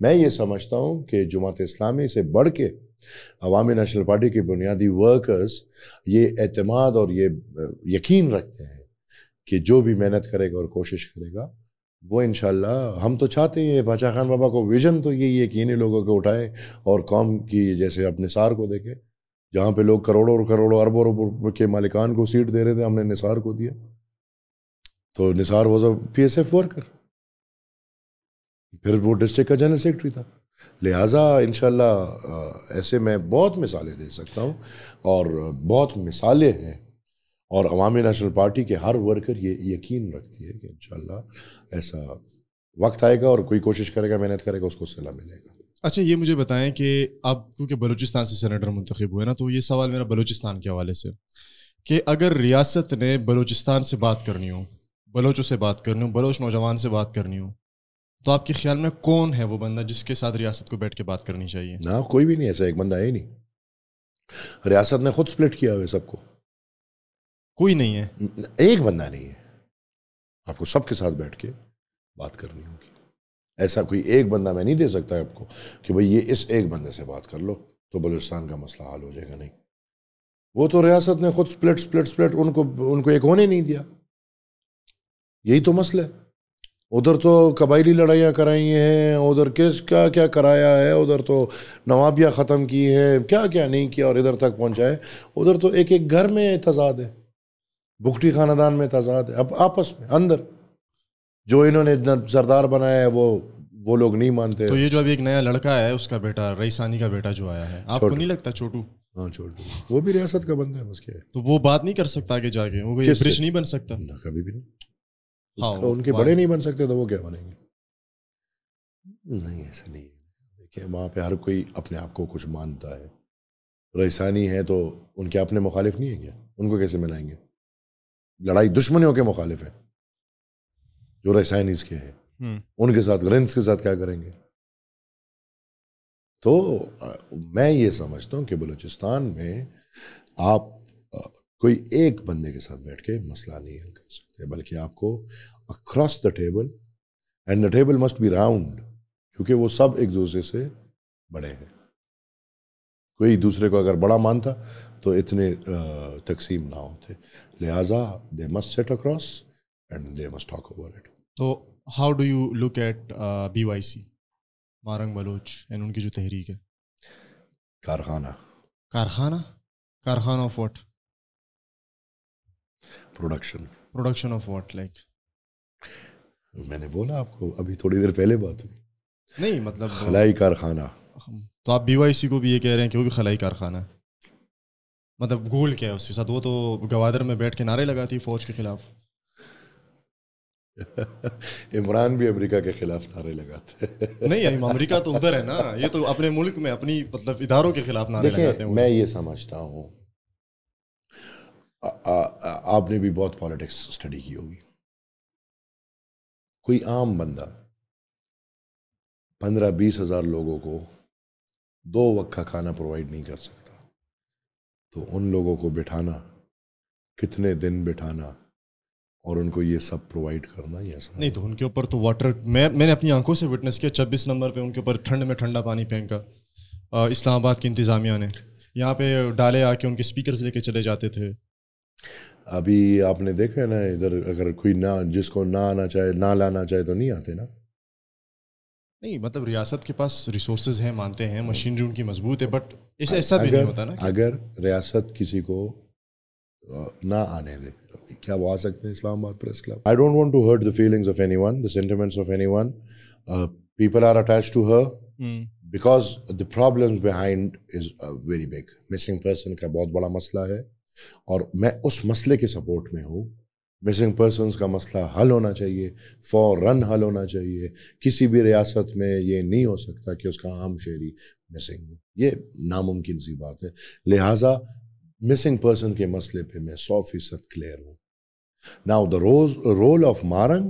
میں یہ سمجھتا ہوں کہ جماعت اسلامی سے بڑھ کے عوامی نیشنل پارٹی کے بنیادی ورکرز یہ اعتماد اور یہ یقین رکھتے ہیں کہ جو بھی محنت کرے گا اور کوشش کرے گا وہ انشاءاللہ, ہم تو چاہتے ہیں باچا خان بابا کو ویژن تو یہی ہے کہ انہیں لوگوں کو اٹھائیں اور قوم کی, جیسے اب نثار کو دیکھیں جہاں پہ لوگ کروڑوں اور کروڑوں اربوں روپے کے مالکان کو سیٹ دے رہے تھے, ہم نے نثار کو دیا. تو نثار واز اے PSF ورکر, پھر وہ ڈسٹرکٹ کا جنرل سیکرٹری تھا. لہٰذا انشاءاللہ ایسے میں بہت مثالیں دے سکتا ہوں اور بہت مثالیں ہیں, اور عوامی نیشنل پارٹی کے ہر ورکر یہ یقین رکھتی ہے کہ انشاءاللہ ایسا وقت آئے گا اور کوئی کوشش کرے گا, محنت کرے گا, اس کو صلہ ملے گا. اچھا, یہ مجھے بتائیں کہ آپ کیونکہ بلوچستان سے سینیٹر منتخب ہوئے نا, تو یہ سوال میرا بلوچستان کے حوالے سے کہ اگر ریاست نے بلوچستان سے بات کرنی ہو, بلوچوں سے بات کرنی ہو, بلوچ نوجوان سے بات کرنی ہو, تو آپ کے خیال میں کون ہے وہ بندہ جس کے ساتھ ریاست کو بیٹھ کے بات کرنی چاہیے؟ نہ, کوئی بھی نہیں, ایسا ایک بندہ ہے ہی نہیں. ریاست نے خود سپلٹ کیا ہوئے سب کو, کوئی نہیں ہے, ایک بندہ نہیں ہے. آپ کو سب کے ساتھ بیٹھ کے بات کرنی ہوگی. ایسا کوئی ایک بندہ میں نہیں دے سکتا آپ کو کہ بھئی یہ اس ایک بندے سے بات کر لو تو بلوچستان کا مسئلہ حل ہو جائے گا. نہیں, وہ تو ریاست نے خود سپلٹ ان کو ایک ہونے نہیں دیا. یہی تو مسئلہ ہے. ادھر تو قبائلی لڑائیاں کرائی ہیں, ادھر کیا کیا کرایا ہے, ادھر تو نوابیاں ختم کی ہیں, کیا کیا نہیں کیا اور ادھر تک پہنچائے. ادھر تو ایک ایک گھر میں تضاد ہے, بگٹی خاندان میں تضاد ہے. اب آپس میں اندر جو انہوں نے سردار بنایا ہے وہ لوگ نہیں مانتے. تو یہ جو ابھی ایک نیا لڑکا ہے, اس کا بیٹا رئیسانی کا بیٹا جو آیا ہے, آپ کو نہیں لگتا چھوٹو؟ ہاں, چھوٹو, وہ بھی ریاست کا بندہ ہے, بس کیا ہے. تو وہ بات نہیں کر سکتا آگے جا کے, وہ برج نہیں بن سکتا؟ نہ, کبھی بھی نہیں. ان کے بڑے نہیں بن سکتے تو وہ کیا بنیں گے؟ نہیں, ایسا نہیں ہے. دیکھیں, وہاں پہ ہر کوئی اپنے آپ کو کچھ مانتا ہے. رئیسانی ہے تو ان کے اپنے مخالف نہیں ہے کیا؟ ان کو کیسے ملائیں گے؟ لڑائی دشمنیوں کے مخالف ہے جو رئیسانیز کے ہیں, ان کے ساتھ رنس کے ساتھ کیا کریں گے؟ تو میں یہ سمجھتا ہوں کہ بلوچستان میں آپ کوئی ایک بندے کے ساتھ بیٹھ کے مسئلہ نہیں حل کر سکتے, بلکہ آپ کو across the table, and the table must be round, کیونکہ وہ سب ایک دوسرے سے بڑے ہیں. کوئی دوسرے کو اگر بڑا مانتا تو اتنے تقسیم نہ ہوتے. لہٰذا they must sit across and they must talk over it. تو how do you look at BYC Mahrang Baloch and ان کی جو تحریک ہے؟ کارخانہ of what? Production of what? Like میں نے بولا آپ کو ابھی تھوڑی دیر پہلے بات ہوئی. نہیں مطلب خلائی کارخانہ. تو آپ BYC کو بھی یہ کہہ رہے ہیں کہ وہ بھی خلائی کارخانہ ہے. مطلب گول کیا ہے اس کے ساتھ؟ وہ تو گوادر میں بیٹھ کے نعرے لگاتی ہے فوج کے خلاف. عمران بھی امریکہ کے خلاف نعرے لگاتے ہیں. نہیں امریکہ تو ادھر ہے نا, یہ تو اپنے ملک میں اپنی مطلب اداروں کے خلاف نعرے لگاتے ہیں. میں یہ سمجھتا ہوں, آپ نے بھی بہت پالیٹکس اسٹڈی کی ہوگی. کوئی عام بندہ 15-20 ہزار لوگوں کو 2 وقت کا کھانا پرووائڈ نہیں کر سکتا, تو ان لوگوں کو بٹھانا, کتنے دن بٹھانا اور ان کو یہ سب پرووائڈ کرنا یہ آسان نہیں. تو ان کے اوپر تو واٹر میں نے اپنی آنکھوں سے وٹنس کیا. 26 نمبر پہ ان کے اوپر ٹھنڈ میں ٹھنڈا پانی پھینکا اسلام آباد کی انتظامیہ نے. یہاں پہ ڈالے آ کے ان کے اسپیکرز لے کے چلے جاتے تھے. ابھی آپ نے دیکھا نا ادھر, اگر کوئی نہ جس کو نہ آنا چاہے نہ لانا چاہے تو نہیں آتے نا. نہیں مطلب ریاست کے پاس ریسورسز ہیں, مانتے ہیں, مشینری ان کی مضبوط ہے, بٹ ایسا بھی نہیں ہوتا نا. اگر ریاست کسی کو نہ آنے دے, کیا وہ آ سکتے ہیں اسلام آباد press club? I don't want to hurt the feelings of anyone, the sentiments of anyone. People are attached to her because the problems behind is very big. Missing person کا بہت بڑا مسئلہ ہے اور میں اس مسئلے کے سپورٹ میں ہوں. مسنگ پرسنس کا مسئلہ حل ہونا چاہیے, فوراً حل ہونا چاہیے. کسی بھی ریاست میں یہ نہیں ہو سکتا کہ اس کا عام شہری مسنگ ہو, یہ ناممکن سی بات ہے. لہٰذا مسنگ پرسن کے مسئلے پہ میں 100% کلیئر ہوں. Now the role of Marang,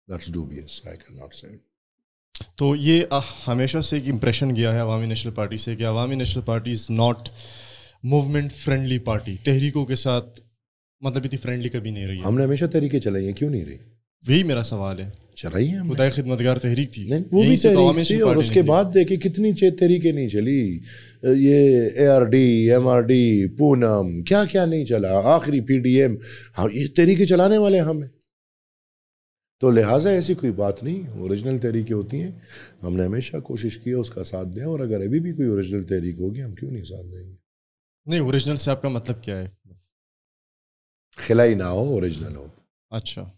that's dubious, I cannot say. تو یہ ہمیشہ سے ایک امپریشن گیا ہے عوامی نیشنل پارٹی سے کہ عوامی national party is not movement friendly party. تحریکوں کے ساتھ مطلب اتنی فرینڈلی کبھی نہیں رہی ہے. ہم نے ہمیشہ تحریکیں چلائی ہیں, کیوں نہیں رہی؟ وہی میرا سوال ہے. چلائی ہیں, خدائے خدمتگار تحریک تھی, وہ بھی تحریک تھی, اور اس کے بعد دیکھیں کتنی تحریکیں نہیں چلی. یہ ARD, MRD, پونم, کیا کیا نہیں چلا, آخری PDM, یہ تحریکیں چلانے والے ہم ہیں. تو لہٰذا ایسی کوئی بات نہیں, اوریجنل تحریکیں ہوتی ہیں. ہم نے ہمیشہ کوشش کی ہے اس کا ساتھ دیں, اور اگر ابھی بھی کوئی اوریجنل تحریک ہوگی ہم کیوں نہیں ساتھ دیں گے. نہیں اوریجنل سے آپ کا مطلب کیا ہے؟ خلائی نہ ہو, اوریجنل ہو. اچھا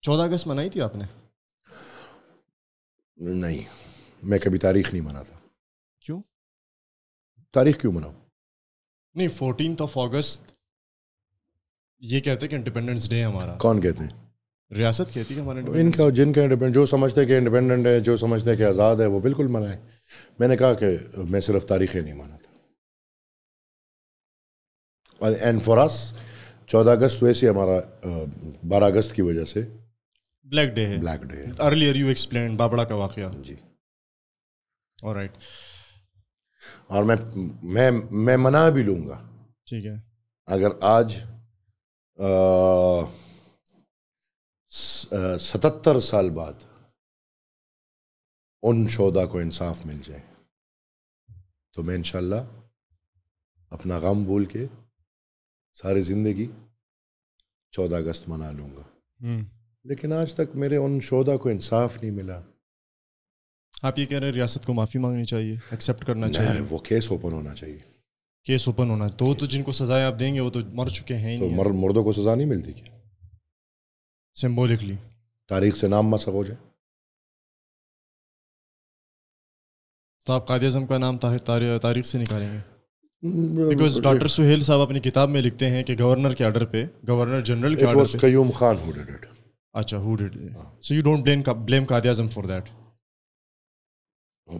14 اگست منائی تھی آپ نے؟ نہیں, میں کبھی تاریخ نہیں مناتا. کیوں؟ تاریخ کیوں مناؤں؟ نہیں 14 اگست یہ کہتے ہیں کہ انڈیپینڈنس ڈے ہمارا. کون کہتے ہیں؟ ریاست کہتی ہے ہمارا. ان کا جن کا انڈیپینڈنٹ, جو سمجھتے ہیں کہ انڈیپینڈنٹ ہے, جو سمجھتے ہیں کہ آزاد ہے, وہ بالکل منائے. میں نے کہا کہ میں صرف تاریخیں نہیں مناتا. اینڈ فار اس 14 اگست ویسے ہمارا 12 اگست کی وجہ سے بلیک ڈے ہے. بلیک ڈے ہے. ارلیئر یو ایکسپلین بابڑا کا واقعہ. جی آلرائٹ. اور میں منا بھی لوں گا. ٹھیک ہے. اگر آج 77 سال بعد ان شہداء کو انصاف مل جائے تو میں انشاءاللہ اپنا غم بھول کے ساری زندگی 14 اگست منا لوں گا. لیکن آج تک میرے ان شہداء کو انصاف نہیں ملا. آپ یہ کہہ رہے ہیں ریاست کو معافی مانگنی چاہیے, ایکسیپٹ کرنا چاہیے, وہ کیس اوپن ہونا چاہیے. کیس اوپن ہونا تو جن کو سزائیں آپ دیں گے وہ تو مر چکے ہیں. تو مردوں کو سزا نہیں ملتی کیا؟ سمبولکلی تاریخ سے نام مسخ ہو جائے. تو آپ قائد اعظم کا نام تاریخ سے نکالیں گے؟ بیکاز ڈاکٹر سہیل صاحب اپنی کتاب میں لکھتے ہیں کہ گورنر کے آرڈر پہ, گورنر جنرل کے آرڈر پہ. قیوم خان who did it. اچھا who did it. So you don't blame Quaid Azam for that.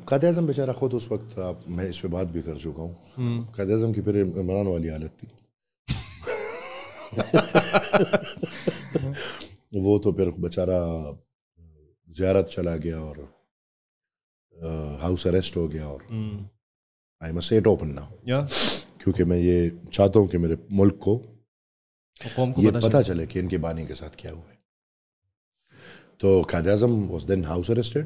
Quaid Azam بیچارہ خود اس وقت, میں اس پہ بات بھی کر چکا ہوں, قائد اعظم کی پھر عمران والی حالت تھی. وہ تو پھر بیچارہ زیارت چلا گیا اور ہاؤس اریسٹ ہو گیا. اور I must say it open now. کیونکہ میں یہ چاہتا ہوں کہ میرے ملک کو یہ پتہ چلے کہ ان کے بانی کے ساتھ کیا ہوا ہے. تو Quaid Azam was then house arrested,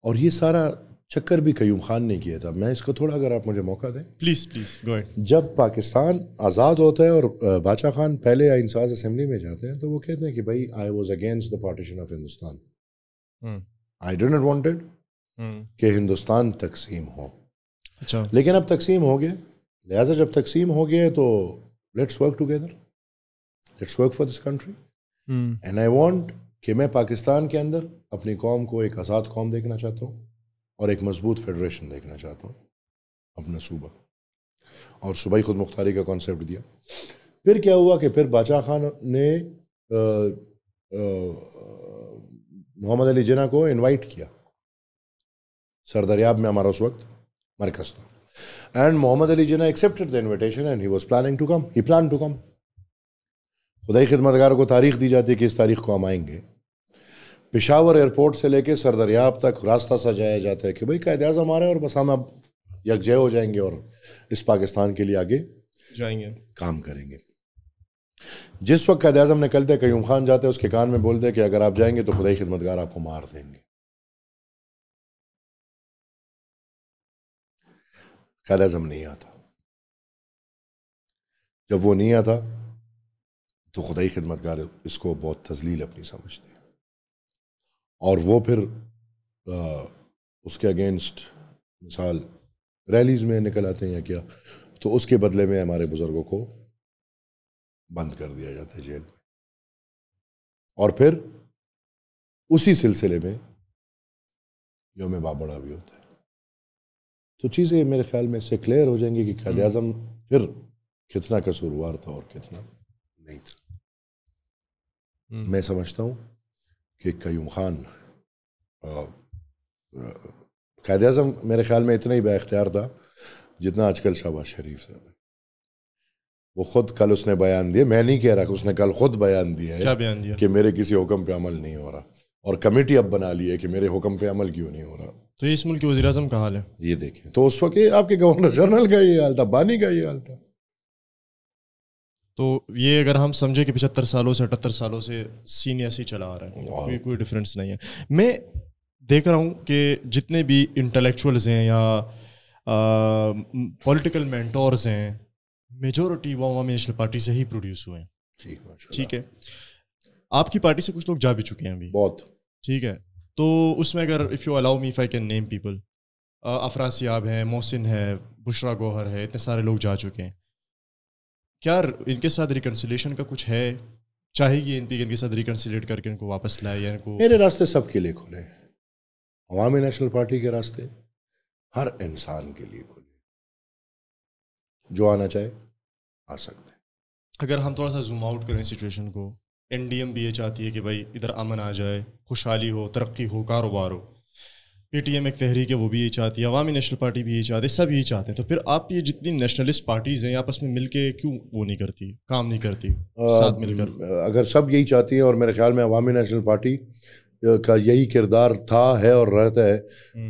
اور یہ سارا چکر بھی قیوم خان نے کیا تھا. میں اس کو تھوڑا اگر آپ مجھے موقع دیں. Please go ahead. جب پاکستان آزاد ہوتا ہے اور باچا خان پہلے آئین ساز اسمبلی میں جاتے ہیں تو وہ کہتے ہیں کہ بھائی I was against the partition of Hindustan. I do not wanted کہ ہندوستان تقسیم ہو. اچھا. لیکن اب تقسیم ہو گیا, لہٰذا جب تقسیم ہو گیا تو let's work together, let's work for this country. And I want کہ میں پاکستان کے اندر اپنی قوم کو ایک آزاد قوم دیکھنا چاہتا ہوں اور ایک مضبوط فیڈریشن دیکھنا چاہتا ہوں اپنا صوبہ, اور صوبائی خود مختاری کا کانسیپٹ دیا. پھر کیا ہوا کہ پھر باچا خان نے محمد علی جناح کو انوائٹ کیا. سردریاب میں ہمارا اس وقت مرکز تھا, and Muhammad Ali Jinnah accepted the invitation and he was planning to come. He plan to come. Khudai Khidmatgar کو تاریخ دی جاتی ہے کہ اس تاریخ کو ہم آئیں گے. پشاور ایئرپورٹ سے لے کے سردریاب تک راستہ سجایا جاتا ہے کہ بھائی قائد اعظم آ رہا ہے اور بس ہم اب یکجہت ہو جائیں گے اور اس پاکستان کے لیے آگے جائیں گے, کام کریں گے. جس وقت قائد اعظم نکلتے قیوم خان جاتے ہیں اس کے کان میں بولتے ہیں کہ اگر آپ جائیں گے تو خدائی خدمتگار آپ کو مار دیں گے. قائد اعظم نہیں آتا. جب وہ نہیں آتا تو خدائی خدمتگار اس کو بہت تذلیل اپنی سمجھتے ہیں اور وہ پھر اس کے اگینسٹ مثال ریلیز میں نکل آتے ہیں یا کیا, تو اس کے بدلے میں ہمارے بزرگوں کو بند کر دیا جاتا ہے جیل میں. اور پھر اسی سلسلے میں یوم بابڑا بھی ہوتا ہے. تو چیزیں میرے خیال میں اس سے کلیئر ہو جائیں گی کہ قائد اعظم پھر کتنا قصوروار تھا اور کتنا نہیں تھا. میں سمجھتا ہوں کہ قیوم خان قائد اعظم میرے خیال میں اتنا ہی با اختیار تھا جتنا آج کل شہباز شریف صاحب ہے. وہ خود کل اس نے بیان دیا, میں نہیں کہہ رہا کہ اس نے کل خود بیان دیا ہے. کیا بیان دیا؟ کہ میرے کسی حکم پہ عمل نہیں ہو رہا, اور کمیٹی اب بنا لی ہے کہ میرے حکم پہ عمل کیوں نہیں ہو رہا. تو اس ملک کے وزیر اعظم کا حال ہے یہ دیکھیں. تو اس وقت آپ کے گورنر جنرل کا یہ حال تھا, بانی کا یہ حال تھا. تو یہ اگر ہم سمجھیں کہ 75 سالوں سے 78 سالوں سے سین ایسے ہی چلا آ رہا ہے, کوئی ڈفرینس نہیں ہے. میں دیکھ رہا ہوں کہ جتنے بھی انٹلیکچوئلز ہیں یا پولیٹیکل مینٹورز ہیں, میجورٹی وہ عوامی نیشنل پارٹی سے ہی پروڈیوس ہوئے ہیں. ٹھیک ہے, آپ کی پارٹی سے کچھ لوگ جا بھی چکے ہیں ابھی بہت. ٹھیک ہے, تو اس میں اگر if you allow me if I can name people, Afraz Siyab ہیں, محسن ہے, بشرا گوہر ہے, اتنے سارے لوگ جا چکے ہیں. کیا ان کے ساتھ ریکنسیلیشن کا کچھ ہے؟ چاہے گی ان پی ان کے ساتھ ریکنسیلیٹ کر کے ان کو واپس لائے یا ان کو؟ میرے راستے سب کے لیے کھلے ہیں. عوامی نیشنل پارٹی کے راستے ہر انسان کے لیے کھلے, جو آنا چاہے آ سکتے ہیں. اگر ہم تھوڑا سا زوم آؤٹ کریں سچویشن کو, این ڈی ایم بھی یہ چاہتی ہے کہ بھائی ادھر امن آ جائے, خوشحالی ہو, ترقی ہو, کاروبار ہو. پی ٹی ایم ایک تحریک ہے وہ بھی یہ چاہتی ہے, عوامی نیشنل پارٹی بھی یہ چاہتی ہے, سب یہی چاہتے ہیں. تو پھر آپ یہ جتنی نیشنلسٹ پارٹیز ہیں آپس میں مل کے کیوں وہ نہیں کرتی, کام نہیں کرتی ساتھ مل کر؟ اگر سب یہی چاہتی ہیں, اور میرے خیال میں عوامی نیشنل پارٹی کا یہی کردار تھا, ہے اور رہتا ہے,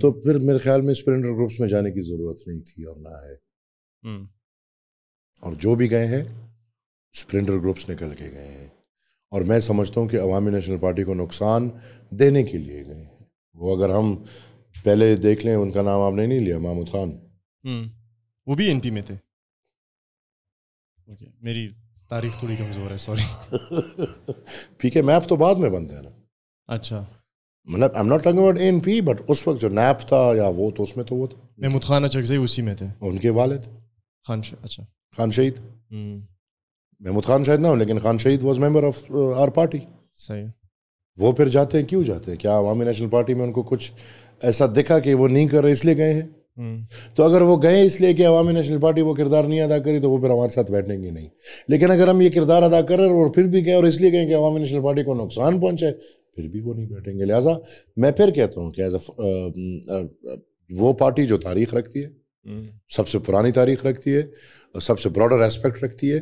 تو پھر میرے خیال میں اسپلنڈر گروپس میں جانے کی ضرورت نہیں تھی اور نہ ہے. اور جو بھی گئے ہیں اسپلنڈر گروپس نکل کے گئے ہیں, اور میں سمجھتا ہوں کہ عوامی نیشنل پارٹی کو نقصان دینے کے لیے گئے ہیں. وہ اگر ہم پہلے دیکھ لیں, ان کا نام آپ نے نہیں لیا, محمود خان, وہ بھی این پی میں تھے. میری تاریخ تھوڑی کمزور ہے, سوری. پی کے میپ تو بعد میں بنتے ہیں نا. اچھا, مطلب I am not talking about N P, but اس وقت جو نیپ تھا یا وہ تو اس میں تو وہ تھا. محمود خان اچکزئی اسی میں تھے, ان کے والد خان. اچھا, خان شہید. محمود خان شاید نہ ہو, لیکن Khan Shaheed was member of our party. صحیح. وہ پھر جاتے ہیں, کیوں جاتے ہیں؟ کیا عوامی نیشنل پارٹی میں ان کو کچھ ایسا دکھا کہ وہ نہیں کر رہے اس لیے گئے ہیں؟ تو اگر وہ گئے اس لیے کہ عوامی نیشنل پارٹی وہ کردار نہیں ادا کری, تو وہ پھر ہمارے ساتھ بیٹھیں گے نہیں. لیکن اگر ہم یہ کردار ادا کر رہے اور پھر بھی گئے اور اس لیے گئے کہ عوامی نیشنل پارٹی کو نقصان پہنچے, پھر بھی وہ نہیں بیٹھیں گے. لہٰذا میں پھر کہتا ہوں کہ وہ پارٹی جو تاریخ رکھتی ہے, سب سے پرانی تاریخ رکھتی ہے, سب سے براڈر ایسپیکٹ رکھتی ہے,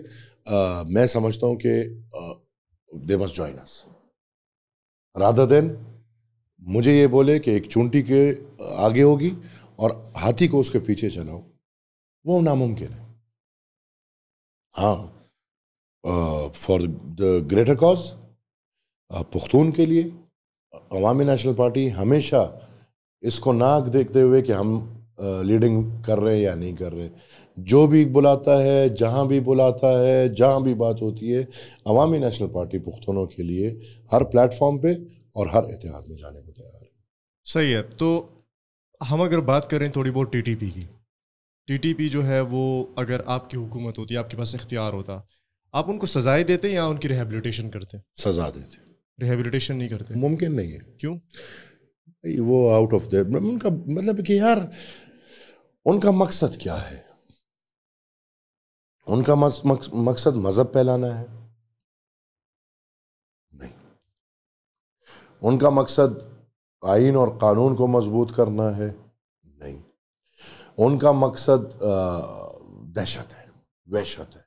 میں سمجھتا ہوں کہ they must join us, rather than مجھے یہ بولے کہ ایک چونٹی کے آگے ہوگی اور ہاتھی کو اس کے پیچھے چلاؤ, وہ ناممکن ہے. ہاں, for the greater cause, Pakhtun کے لیے عوامی نیشنل پارٹی ہمیشہ اس کو ناک دیکھتے ہوئے کہ ہم لیڈنگ کر رہے ہیں یا نہیں کر رہے. جو بھی بلاتا ہے, جہاں بھی بلاتا ہے, جہاں بھی بات ہوتی ہے, عوامی نیشنل پارٹی پختونوں کے لیے ہر پلیٹ فارم پہ اور ہر اتحاد میں جانے کو تیار ہے. صحیح ہے. تو ہم اگر بات کریں تھوڑی بہت ٹی ٹی پی کی, ٹی ٹی پی جو ہے وہ اگر آپ کی حکومت ہوتی, آپ کے پاس اختیار ہوتا, آپ ان کو سزائیں دیتے یا ان کی ریہیبلیٹیشن کرتے؟ سزا دیتے. ریہیبلیٹیشن نہیں کرتے؟ ممکن نہیں ہے. کیوں؟ وہ آؤٹ آف دا, ان کا مطلب کہ یار ان کا مقصد کیا ہے؟ ان کا مقصد مذہب پھیلانا ہے؟ نہیں. ان کا مقصد آئین اور قانون کو مضبوط کرنا ہے؟ نہیں. ان کا مقصد دہشت ہے, وحشت ہے.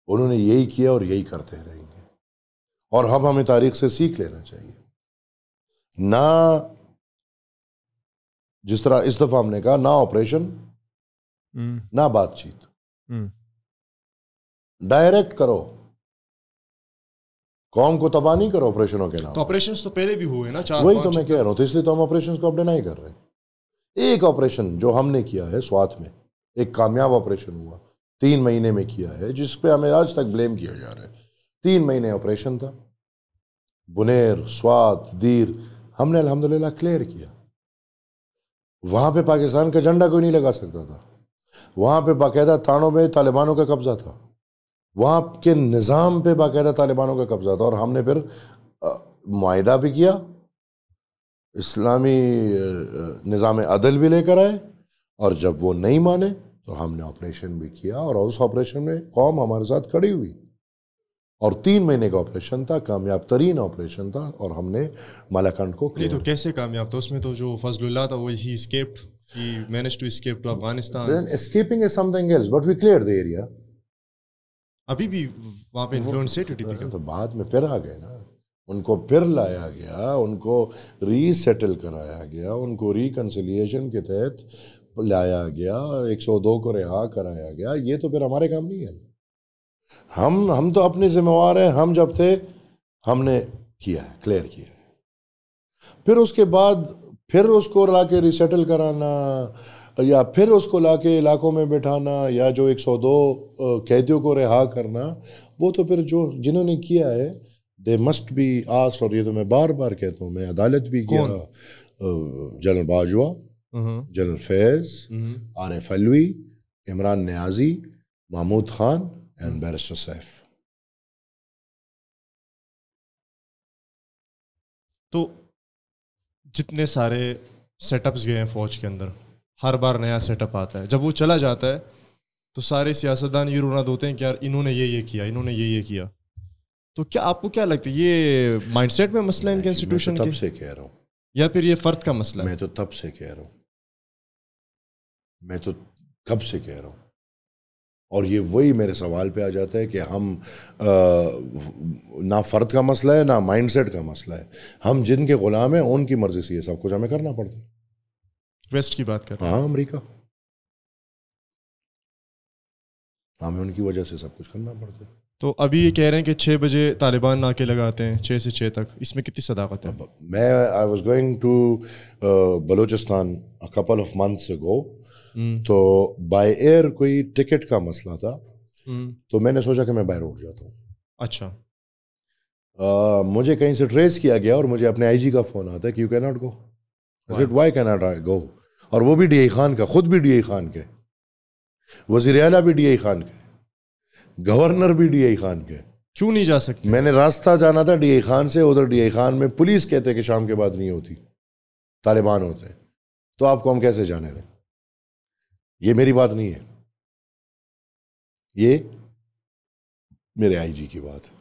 انہوں نے یہی کیا اور یہی کرتے رہیں گے. اور ہمیں تاریخ سے سیکھ لینا چاہیے. نہ جس طرح اس دفعہ ہم نے کہا, نہ آپریشن نہ بات چیت, ڈائریکٹ کرو, قوم کو تباہ نہیں کرو آپریشنوں کے نام. تو آپریشنز تو پہلے بھی ہوئے نا, 4-5. وہی تو میں کہہ رہا ہوں, تو اس لیے تو ہم آپریشنز کو اپ ڈینائی کر رہے ہیں. ایک آپریشن جو ہم نے کیا ہے سوات میں, ایک کامیاب آپریشن ہوا, 3 مہینے میں کیا ہے, جس پہ ہمیں آج تک بلیم کیا جا رہا ہے. 3 مہینے آپریشن تھا, بنیر, سوات, دیر, ہم نے الحمدللہ کلیئر کیا. وہاں پہ پاکستان کا جھنڈا کوئی نہیں لگا سکتا تھا. وہاں پہ باقاعدہ تھانوں میں طالبانوں کا قبضہ تھا. وہاں کے نظام پہ باقاعدہ طالبانوں کا قبضہ تھا. اور ہم نے پھر معاہدہ بھی کیا, اسلامی نظام عدل بھی لے کر آئے, اور جب وہ نہیں مانے تو ہم نے آپریشن بھی کیا. اور اس آپریشن میں قوم ہمارے ساتھ کھڑی ہوئی. اور 3 مہینے کا آپریشن تھا, کامیاب ترین آپریشن تھا, اور ہم نے مالاکنڈ کو نہیں تو کیسے کامیاب تھا؟ اس میں تو جو فضل اللہ تھا وہ he escaped, he managed to escape to Afghanistan. Escaping is something else, but we clear the area. ابھی بھی وہاں پہ انفلوئنس ہے ٹی ٹی پی کا. تو بعد میں پھر آ گئے نا, ان کو پھر لایا گیا, ان کو ری سیٹل کرایا گیا, ان کو ریکنسیلیشن کے تحت لایا گیا, 102 کو رہا کرایا گیا. یہ تو پھر ہمارے کام نہیں ہے. ہم تو اپنے ذمہ وار ہیں. ہم جب تھے ہم نے کیا ہے, کلیئر کیا ہے. پھر اس کے بعد پھر اس کو لا کے ریسیٹل کرانا, یا پھر اس کو لا کے علاقوں میں بٹھانا, یا جو 102 قیدیوں کو رہا کرنا, وہ تو پھر جو جنہوں نے کیا ہے دے مسٹ بی آسکڈ. اور یہ تو میں بار بار کہتا ہوں, میں عدالت بھی گیا, general Bajwa, general Faiz, Arif Alvi, Imran Niazi, Mahmood Khan and barrister Saif. تو جتنے سارے سیٹ اپس گئے ہیں فوج کے اندر, ہر بار نیا سیٹ اپ آتا ہے, جب وہ چلا جاتا ہے تو سارے سیاستدان یہ رونا دھوتے ہیں کہ یار انہوں نے یہ کیا, انہوں نے یہ کیا. تو کیا آپ کو کیا لگتا ہے یہ مائنڈ سیٹ میں مسئلہ ہے ان کے انسٹیٹیوشن کے؟ تب سے کہہ رہا ہوں, یا پھر یہ فرد کا مسئلہ ہے؟ میں تو تب سے کہہ رہا ہوں, میں تو کب سے کہہ رہا ہوں. اور یہ وہی میرے سوال پہ آ جاتا ہے کہ ہم نہ فرد کا مسئلہ ہے نہ مائنڈ سیٹ کا مسئلہ ہے. ہم جن کے غلام ہیں ان کی مرضی سے یہ سب کچھ ہمیں کرنا پڑتا ہے. ویسٹ کی بات کر رہے ہیں. ہاں, امریکہ, ہمیں ان کی وجہ سے سب کچھ کرنا پڑتا ہے. تو ابھی یہ کہہ رہے ہیں کہ 6 بجے طالبان ناکے لگاتے ہیں, 6 سے 6 تک, اس میں کتنی صداقت ہے؟ میں I was going to Balochistan a couple of months ago, تو بائی ایئر کوئی ٹکٹ کا مسئلہ تھا, تو میں نے سوچا کہ میں بائی روڈ جاتا ہوں. اچھا. مجھے کہیں سے ٹریس کیا گیا اور مجھے اپنے آئی جی کا فون آتا ہے کہ یو کی ناٹ گو. وائی کی ناٹ آئی گو؟ اور وہ بھی ڈی آئی خان کا, خود بھی ڈی آئی خان کے, وزیر اعلیٰ بھی ڈی آئی خان کے, گورنر بھی ڈی آئی خان کے. کیوں نہیں جا سکتے؟ میں نے راستہ جانا تھا ڈی آئی خان سے, ادھر ڈی آئی خان میں پولیس کہتے کہ شام کے بعد نہیں ہوتی, طالبان ہوتے ہیں, تو آپ کو ہم کیسے جانے دیں؟ یہ میری بات نہیں ہے, یہ میرے آئی جی کی بات ہے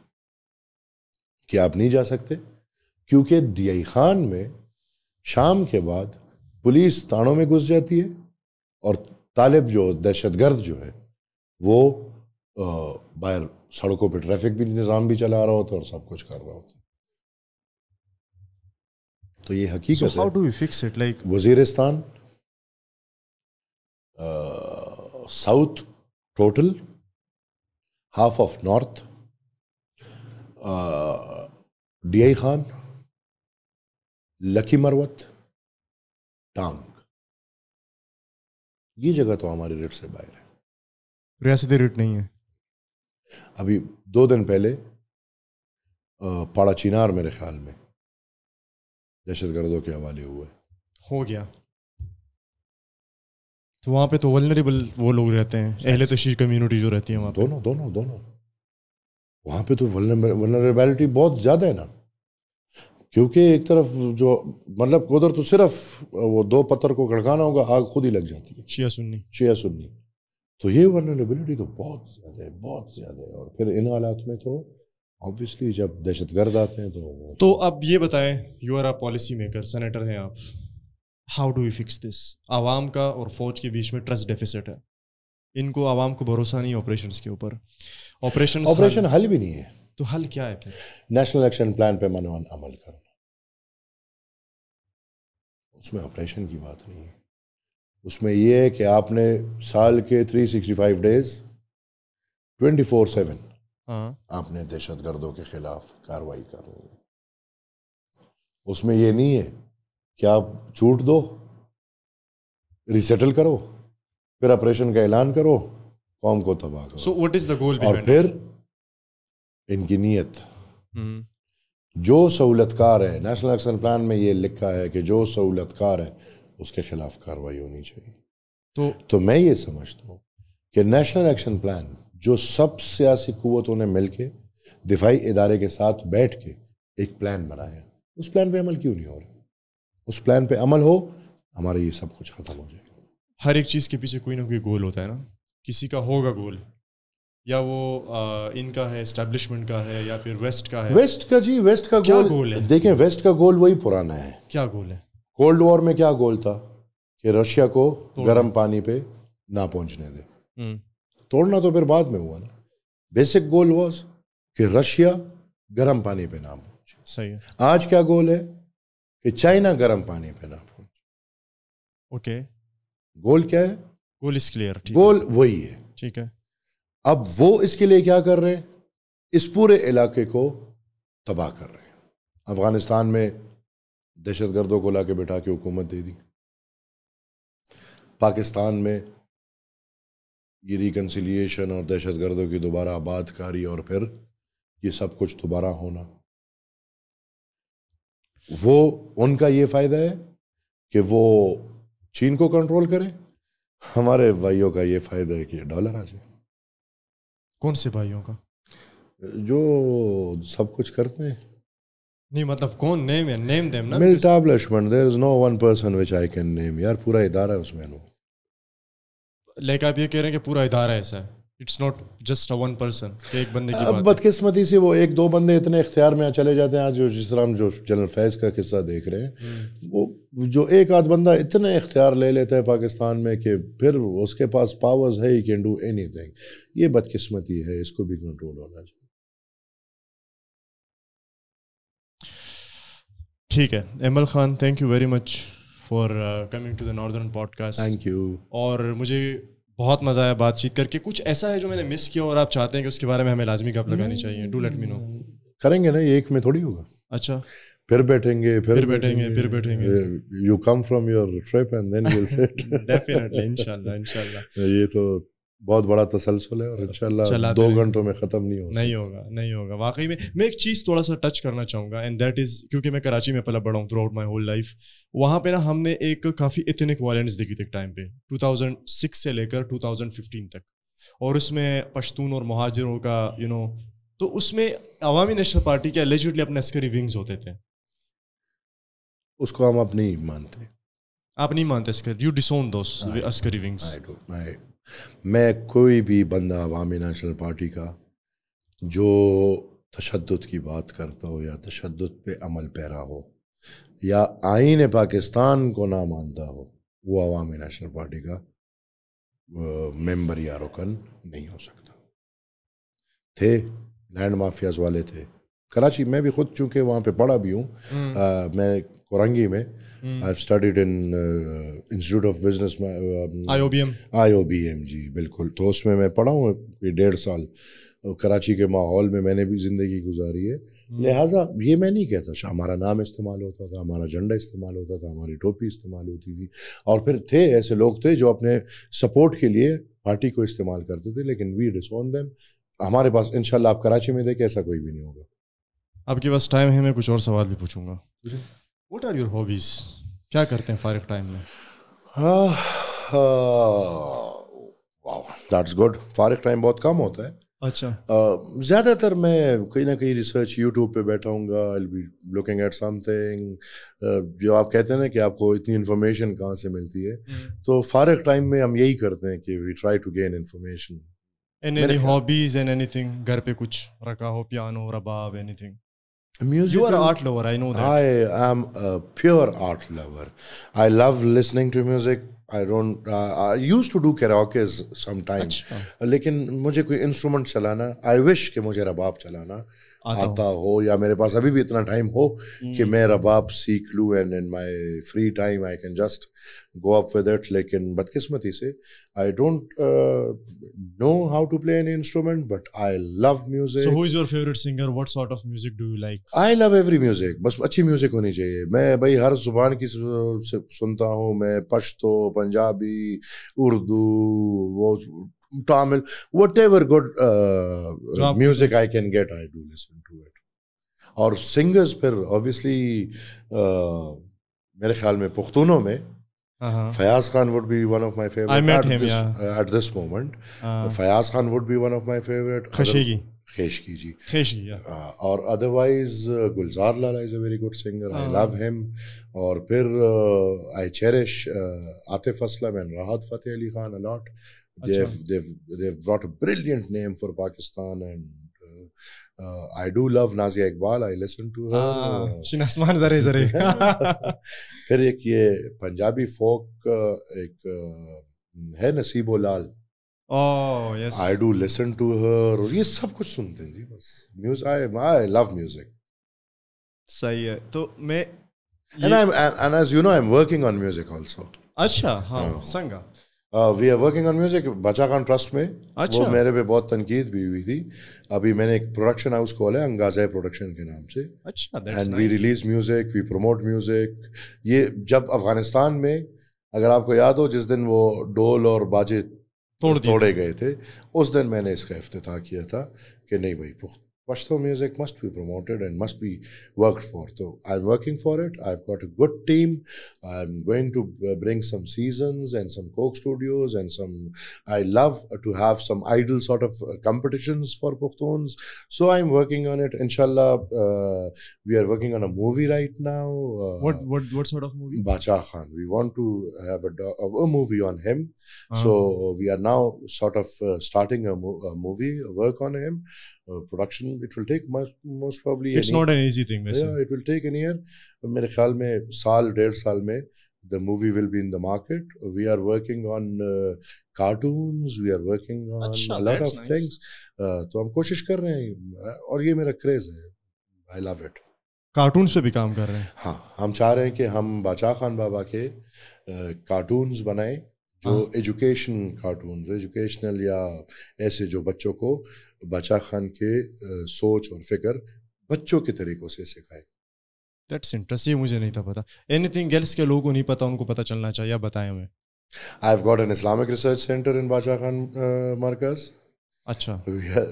کہ آپ نہیں جا سکتے, کیونکہ ڈی آئی خان میں شام کے بعد پولیس تاڑوں میں گھس جاتی ہے, اور طالب جو دہشت گرد جو ہے وہ باہر سڑکوں پہ ٹریفک بھی نظام بھی چلا رہا ہوتا ہے اور سب کچھ کر رہا ہوتا ہے. تو یہ حقیقت ہے. So how do we fix it? Like Waziristan, south total, half of north, D I Khan, Lakki Marwat, Tank. یہ جگہ تو ہماری رٹ سے باہر ہے. ریاستی رٹ نہیں ہے. ابھی 2 دن پہلے پاڑا چینار میرے خیال میں دہشت گردوں کے حوالے ہوئے ہو گیا. تو وہاں پہ تو ولنریبل وہ لوگ رہتے ہیں, اہل تشیع کمیونٹی جو رہتی ہے وہاں پہ. دونوں وہاں پہ تو ولنریبلٹی بہت زیادہ ہے نا, کیونکہ ایک طرف جو مطلب ادھر تو صرف وہ 2 پتھر کو کھڑکانا ہوگا, آگ خود ہی لگ جاتی ہے. شیعہ سنی. تو یہ ولنریبلٹی تو بہت زیادہ ہے. اور پھر ان حالات میں تو obviously جب دہشت گرد آتے ہیں تو اب یہ بتائیں, you are a policy maker, senator ہیں آپ, how do you fix this? عوام کا اور فوج کے بیچ میں ٹرسٹ ڈیفیسٹ ہے, ان کو عوام کو بھروسہ نہیں آپریشنس کے اوپر. آپریشن حل بھی نہیں ہے. تو حل کیا ہے پھر؟ نیشنل ایکشن پلان پہ منوان عمل کرنا, اس میں آپریشن کی بات نہیں ہے. اس میں یہ ہے کہ آپ نے سال کے 365 days 24/7 آپ نے دہشت گردوں کے خلاف کارروائی کرنی ہے. اس میں یہ نہیں ہے کہ آپ چھوٹ دو, ریسیٹل کرو, پھر آپریشن کا اعلان کرو, قوم کو تباہ کرو. So what is the goal behind اور پھر ان کی نیت جو سہولت کار ہے, نیشنل ایکشن پلان میں یہ لکھا ہے کہ جو سہولت کار ہے اس کے خلاف کارروائی ہونی چاہیے. تو میں یہ سمجھتا ہوں کہ نیشنل ایکشن پلان جو سب سیاسی قوتوں نے مل کے دفاعی ادارے کے ساتھ بیٹھ کے ایک پلان بنایا, اس پلان پہ عمل کیوں نہیں ہو رہا؟ اس پلان پہ عمل ہو, ہمارا یہ سب کچھ ختم ہو جائے گا. ہر ایک چیز کے پیچھے کوئی نہ کوئی گول ہوتا ہے نا, کسی کا ہوگا گول, یا وہ ان کا ہے, اسٹیبلشمنٹ کا ہے, یا پھر ویسٹ کا ہے. ویسٹ کا گول ہے. دیکھیں ویسٹ کا گول وہی پرانا ہے. کیا گول ہے؟ کولڈ وار میں کیا گول تھا کہ رشیا کو گرم پانی پہ نہ پہنچنے دے. توڑنا تو پھر بعد میں ہوا نا. بیسک گول واز کہ رشیا گرم پانی پہ نہ پہنچے. صحیح ہے. آج کیا گول ہے کہ چائنا گرم پانی پہ نہ پہنچے. اوکے, گول کیا ہے؟ گول از کلیئر. گول وہی ہے. ٹھیک ہے. اب وہ اس کے لیے کیا کر رہے ہیں؟ اس پورے علاقے کو تباہ کر رہے ہیں. افغانستان میں دہشت گردوں کو لا کے بٹھا کے حکومت دے دی. پاکستان میں یہ ریکنسیلیشن اور دہشت گردوں کی دوبارہ آباد کاری اور پھر یہ سب کچھ دوبارہ ہونا, وہ ان کا یہ فائدہ ہے کہ وہ چین کو کنٹرول کریں. ہمارے بھائیوں کا یہ فائدہ ہے کہ ڈالر آ جائے. کون سے بھائیوں کا؟ جو سب کچھ کرتے ہیں. نہیں مطلب کون؟ نیم دیم نا. Establishment, there is no one person which I can name. یار پورا ادارہ ہے اس میں. لیکن آپ یہ کہہ رہے ہیں کہ پورا ادارہ ایسا ہے, it's not just one person, ایک بندے کی بات. بدقسمتی سے وہ 1-2 بندے اتنے اختیار میں چلے جاتے ہیں. آج جس طرح ہم جو جنرل فیض کا قصہ دیکھ رہے ہیں, وہ جو 1-8 بندہ اتنے اختیار لے لیتا ہے پاکستان میں کہ پھر اس کے پاس پاورز ہے, he can do any thing. یہ بدقسمتی ہے, اس کو بھی کنٹرول ہونا چاہیے. ٹھیک ہے. Aimal Khan, thank you very much for coming to the Northern pod cost. Thank you. اور مجھے بہت مزہ آیا بات چیت کر کے. کچھ ایسا ہے جو میں نے مس کیا اور آپ چاہتے ہیں کہ اس کے بارے میں ہمیں لازمی گپ لگانی چاہیے؟ ڈو لیٹ می نو. کریں گے نا, یہ ایک میں تھوڑی ہوگا. اچھا, پھر بیٹھیں گے. You come from your trip and then we'll sit. Definitely, انشاءاللہ. یہ تو بہت بڑا تسلسل ہے اور انشاءاللہ 2 گھنٹوں میں ختم نہیں ہوگا. واقعی میں ایک چیز تھوڑا سا ٹچ کرنا چاہوں گا, اینڈ دیٹ از کیونکہ میں کراچی میں پلا بڑا ہوں through out my whole life. وہاں پہ نا ہم نے ایک کافی ایتھنک وائلنس دیکھی تھی ایک ٹائم پہ, 2006 سے لے کر 2015 تک, اور اس میں پشتون اور مہاجروں کا تو اس میں عوامی نیشنل پارٹی کے اللیجڈلی اپنے عسکری ونگز ہوتے تھے. اس کو ہم اب نہیں مانتے. آپ نہیں مانتے عسکری؟ یو ڈسون دوز عسکری ونگز. میں کوئی بھی بندہ عوامی نیشنل پارٹی کا جو تشدد کی بات کرتا ہو یا تشدد پہ عمل پیرا ہو یا آئین پاکستان کو نہ مانتا ہو, وہ عوامی نیشنل پارٹی کا ممبر یا رکن نہیں ہو سکتا. تھے لینڈ مافیاز والے تھے کراچی میں بھی, خود چونکہ وہاں پہ پڑھا بھی ہوں. میں کورنگی میں I've studied in Institute of Business IOBM. جی بالکل. تو اس میں پڑھا ہوں 1.5 سال. کراچی کے ماحول میں نے بھی زندگی گزاری ہے. لہٰذا یہ میں نہیں کہتا ہمارا نام استعمال ہوتا تھا, ہمارا جھنڈا استعمال ہوتا تھا, ہماری ٹوپی استعمال ہوتی تھی, اور پھر تھے ایسے لوگ تھے جو اپنے سپورٹ کے لیے پارٹی کو استعمال کرتے تھے, لیکن وی ڈسون دیم. ہمارے پاس انشاءاللہ آپ کراچی میں دیکھیں ایسا کوئی بھی نہیں ہوگا. آپ کے پاس ٹائم ہے, میں کچھ اور سوال بھی پوچھوں گا. واٹ آر یور ہابیز, کیا کرتے ہیں فارغ ٹائم میں؟ واو دیٹس گڈ. فارغ ٹائم بہت کم ہوتا ہے. اچھا. زیادہ تر میں کہیں نہ کہیں ریسرچ یوٹیوب پہ بیٹھا ہوں گا. I'll be looking at something. جو آپ کہتے ہیں نا کہ آپ کو اتنی انفارمیشن کہاں سے ملتی ہے, تو فارغ ٹائم میں ہم یہی کرتے ہیں کہ we try to gain information. And any hobbies and anything, گھر پہ کچھ رکھا ہو, piano, rubab, anything? Music. You are an art lover, I know that. I am a pure art lover. I love listening to music. I used to do karaokes sometimes. لیکن مجھے کوئی instrument چلانا, I wish کہ مجھے رباب چلانا آتا ہو, یا میرے پاس ابھی بھی اتنا ٹائم ہو کہ میں رباب سیکھ لوں, and in my free time I can just go up with it. لیکن بدقسمتی سے I don't know how to play any instrument, but I love music. So who is your favorite singer? What sort of music do you like? I love every music. بس اچھی music ہونی چاہیے. میں بھائی ہر زبان کی سنتا ہوں. میں پشتو, پنجابی, اردو, وہ Tamil, whatever good music I can get, I do listen to it. اور singers پھر obviously میرے خیال میں پختونوں میں Fayyaz Khan would be one of my favorite. I met him at this moment. Fayyaz Khan would be one of my favorite. خیشکی جی. اور otherwise Gulzar Lala is a very good singer. I love him. اور پھر I cherish Atif Aslam and Rahat Fateh Ali Khan a lot. They've brought a brilliant name for Pakistan, and I do love Nazia Iqbal. I listen to her. Shinasman zare zare. پھر ایک یہ Punjabi folk ایک ہے نصیب لال. Oh yes. I do listen to her. اور یہ سب کچھ سنتے ہیں جی. بس music, I love music. صحیح ہے. تو میں and as you know I'm working on music also. اچھا. ہاں سنگا. We are working on music Bacha Khan trust میں. وہ میرے پہ بہت تنقید بھی ہوئی تھی. ابھی میں نے ایک پروڈکشن ہاؤس کھولا ہے انگازہ پروڈکشن کے نام سے. And we release music, we promote music. یہ جب افغانستان میں, اگر آپ کو یاد ہو جس دن وہ ڈول اور باجے توڑے گئے تھے, اس دن میں نے اس کا افتتاح کیا تھا کہ نہیں بھائی Pashto music must be promoted and must be worked for. So I'm working for it. I've got a good team. I'm going to bring some seasons and some Coke studios and some. I love to have some idol sort of competitions for Pukhtuns. So I'm working on it. Inshallah, we are working on a movie right now. What sort of movie? Bacha Khan. We want to have a movie on him. So we are now sort of starting a movie, work on him. Production, it will take most probably. It's not an easy thing. Yeah, it will take a year. میرے خیال میں سال ڈیڑھ سال میں the movie will be in the market. We are working on cartoons. We are working on a lot of things. تو ہم کوشش کر رہے ہیں اور یہ میرا کریز ہے. I love it. کارٹونس پہ بھی کام کر رہے ہیں. ہاں, ہم چاہ رہے ہیں کہ ہم باچا خان بابا کے کارٹونز بنائیں جو ایجوکیشن کارٹونز, ایجوکیشنل یا ایسے جو بچوں کو باچا خان کے سوچ اور فکر بچوں کے طریقوں سے سکھائے. دیٹس انٹرسٹنگ, مجھے نہیں تھا پتا. اینی تھنگ ایلس کے لوگوں کو نہیں پتا, ان کو پتہ چلنا چاہیے, آپ بتائیں ہمیں. I've got an Islamic research center in Bacha Khan Markaz. Achha.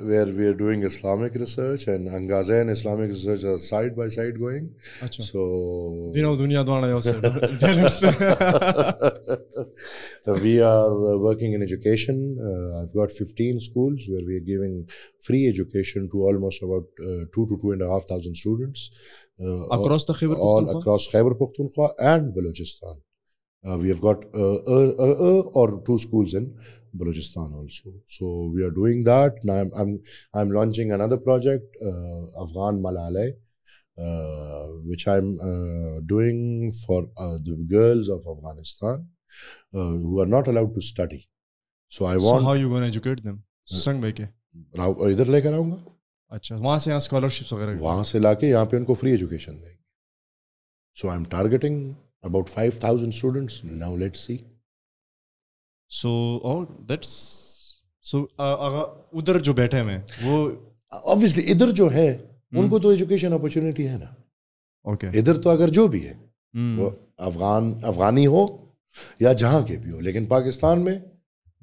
Where we are doing Islamic research, and Angaza and Islamic research are side by side going. Achha. So dunya dwana yose. We are working in education. I've got 15 schools where we are giving free education to almost about 2,000 to 2,500 students. Across the Khyber all Pakhtunkhwa? Across Khyber Pakhtunkhwa and Balochistan. We have got or 2 schools in Balochistan also. So we are doing that. Now I'm launching another project, Afghan Malalai, which I'm doing for the girls of Afghanistan who are not allowed to study. So I want. So how you going to educate them? Sang bhai ke ادھر لے کر آؤں گا. اچھا, وہاں سے یہاں scholarships وغیرہ وہاں سے لا کے یہاں پہ ان کو فری ایجوکیشن دیں گے. So I'm targeting about 5,000 students. Now let's see. So that's so ادھر جو بیٹھے ہیں وہ obviously ادھر جو ہے ان کو تو ایجوکیشن اپرچونیٹی ہے نا. اوکے, ادھر تو اگر جو بھی ہے وہ افغانی ہو یا جہاں کے بھی ہو, لیکن پاکستان میں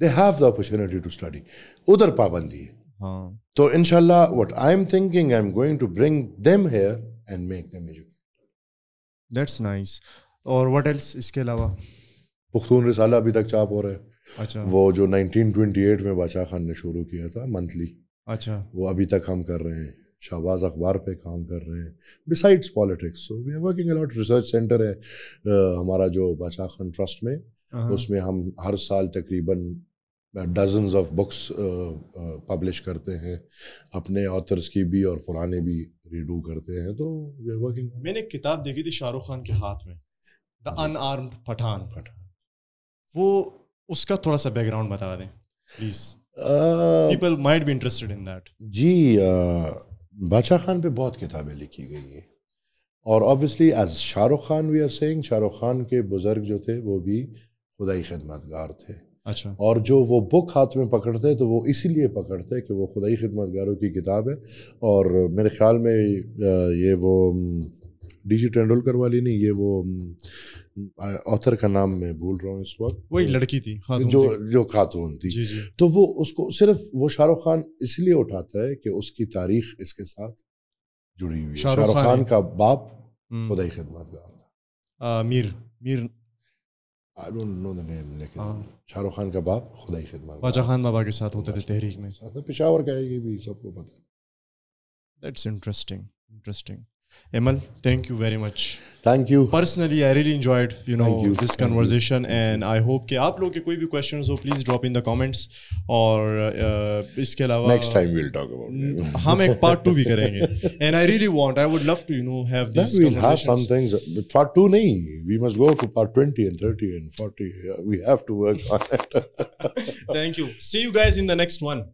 they have the opportunity to study. ادھر پابندی ہے. ہاں, تو انشاءاللہ what I'm thinking I'm going to bring them here and make them educated. That's nice. اور what else اس کے علاوہ؟ پختون رسالہ ابھی تک چاپ ہو رہا ہے. اچھا, وہ جو 1928 میں بادشاہ خان نے شروع کیا تھا منتھلی, اچھا, وہ ابھی تک ہم کر رہے ہیں. شہباز اخبار پہ کام کر رہے ہیں besides politics. So we are working a lot. Research centre ہے ہمارا جو بادشاہ خان ٹرسٹ میں, اس میں ہم ہر سال تقریباً ڈزنز آف بکس پبلش کرتے ہیں, اپنے آتھرس کی بھی اور پرانے بھی ریڈو کرتے ہیں. تو وی آر ورکنگ. میں نے ایک کتاب دیکھی تھی شاہ رخ خان کے ہاتھ میں, دا ان آرمڈ پٹھان. وہ اس کا تھوڑا سا بیک گراؤنڈ بتا دیں please, people might be interested in that. جی, بادشاہ خان پہ بہت کتابیں لکھی گئی ہیں, اور obviously as Shah Rukh Khan we are seeing, Shah Rukh Khan کے بزرگ جو تھے وہ بھی خدائی خدمتگار تھے. اچھا, اور جو وہ بک ہاتھ میں پکڑتے تو وہ اسی لیے پکڑتے کہ وہ خدائی خدمتگاروں کی کتاب ہے. اور میرے خیال میں یہ وہ ڈی جی ٹینڈولکر والی نہیں, یہ وہ آتھر کا نام میں بھول رہا ہوں اس وقت, وہ ایک لڑکی تھی جو خاتون تھی. جی جی, تو وہ اس کو صرف وہ شاہ رخ خان اس لیے اٹھاتا ہے کہ اس کی تاریخ اس کے ساتھ جڑی ہوئی ہے. شاہ رخ خان کا باپ خدائی خدمتگار تھا, میر I don't know the name, لیکن شاہ رخ خان کا باپ خدائی خدمت باچا خان بابا کے ساتھ ہوتے تھے تحریک میں. پشاور کا ہے, یہ بھی سب کو پتہ ہے. That's interesting. Emal, thank you very much. Thank you. Personally, I really enjoyed, this conversation, and I hope کہ آپ لوگ کے کوئی بھی questions who, please drop in the comments. اور اس کے علاوہ next time we'll talk about it. ہم ایک part 2 بھی کریں گے, and I really would love to, have these conversations. We'll have some things, but part 2 nahi, we must go to part 20 and 30 and 40. We have to work on it. Thank you. See you guys in the next one.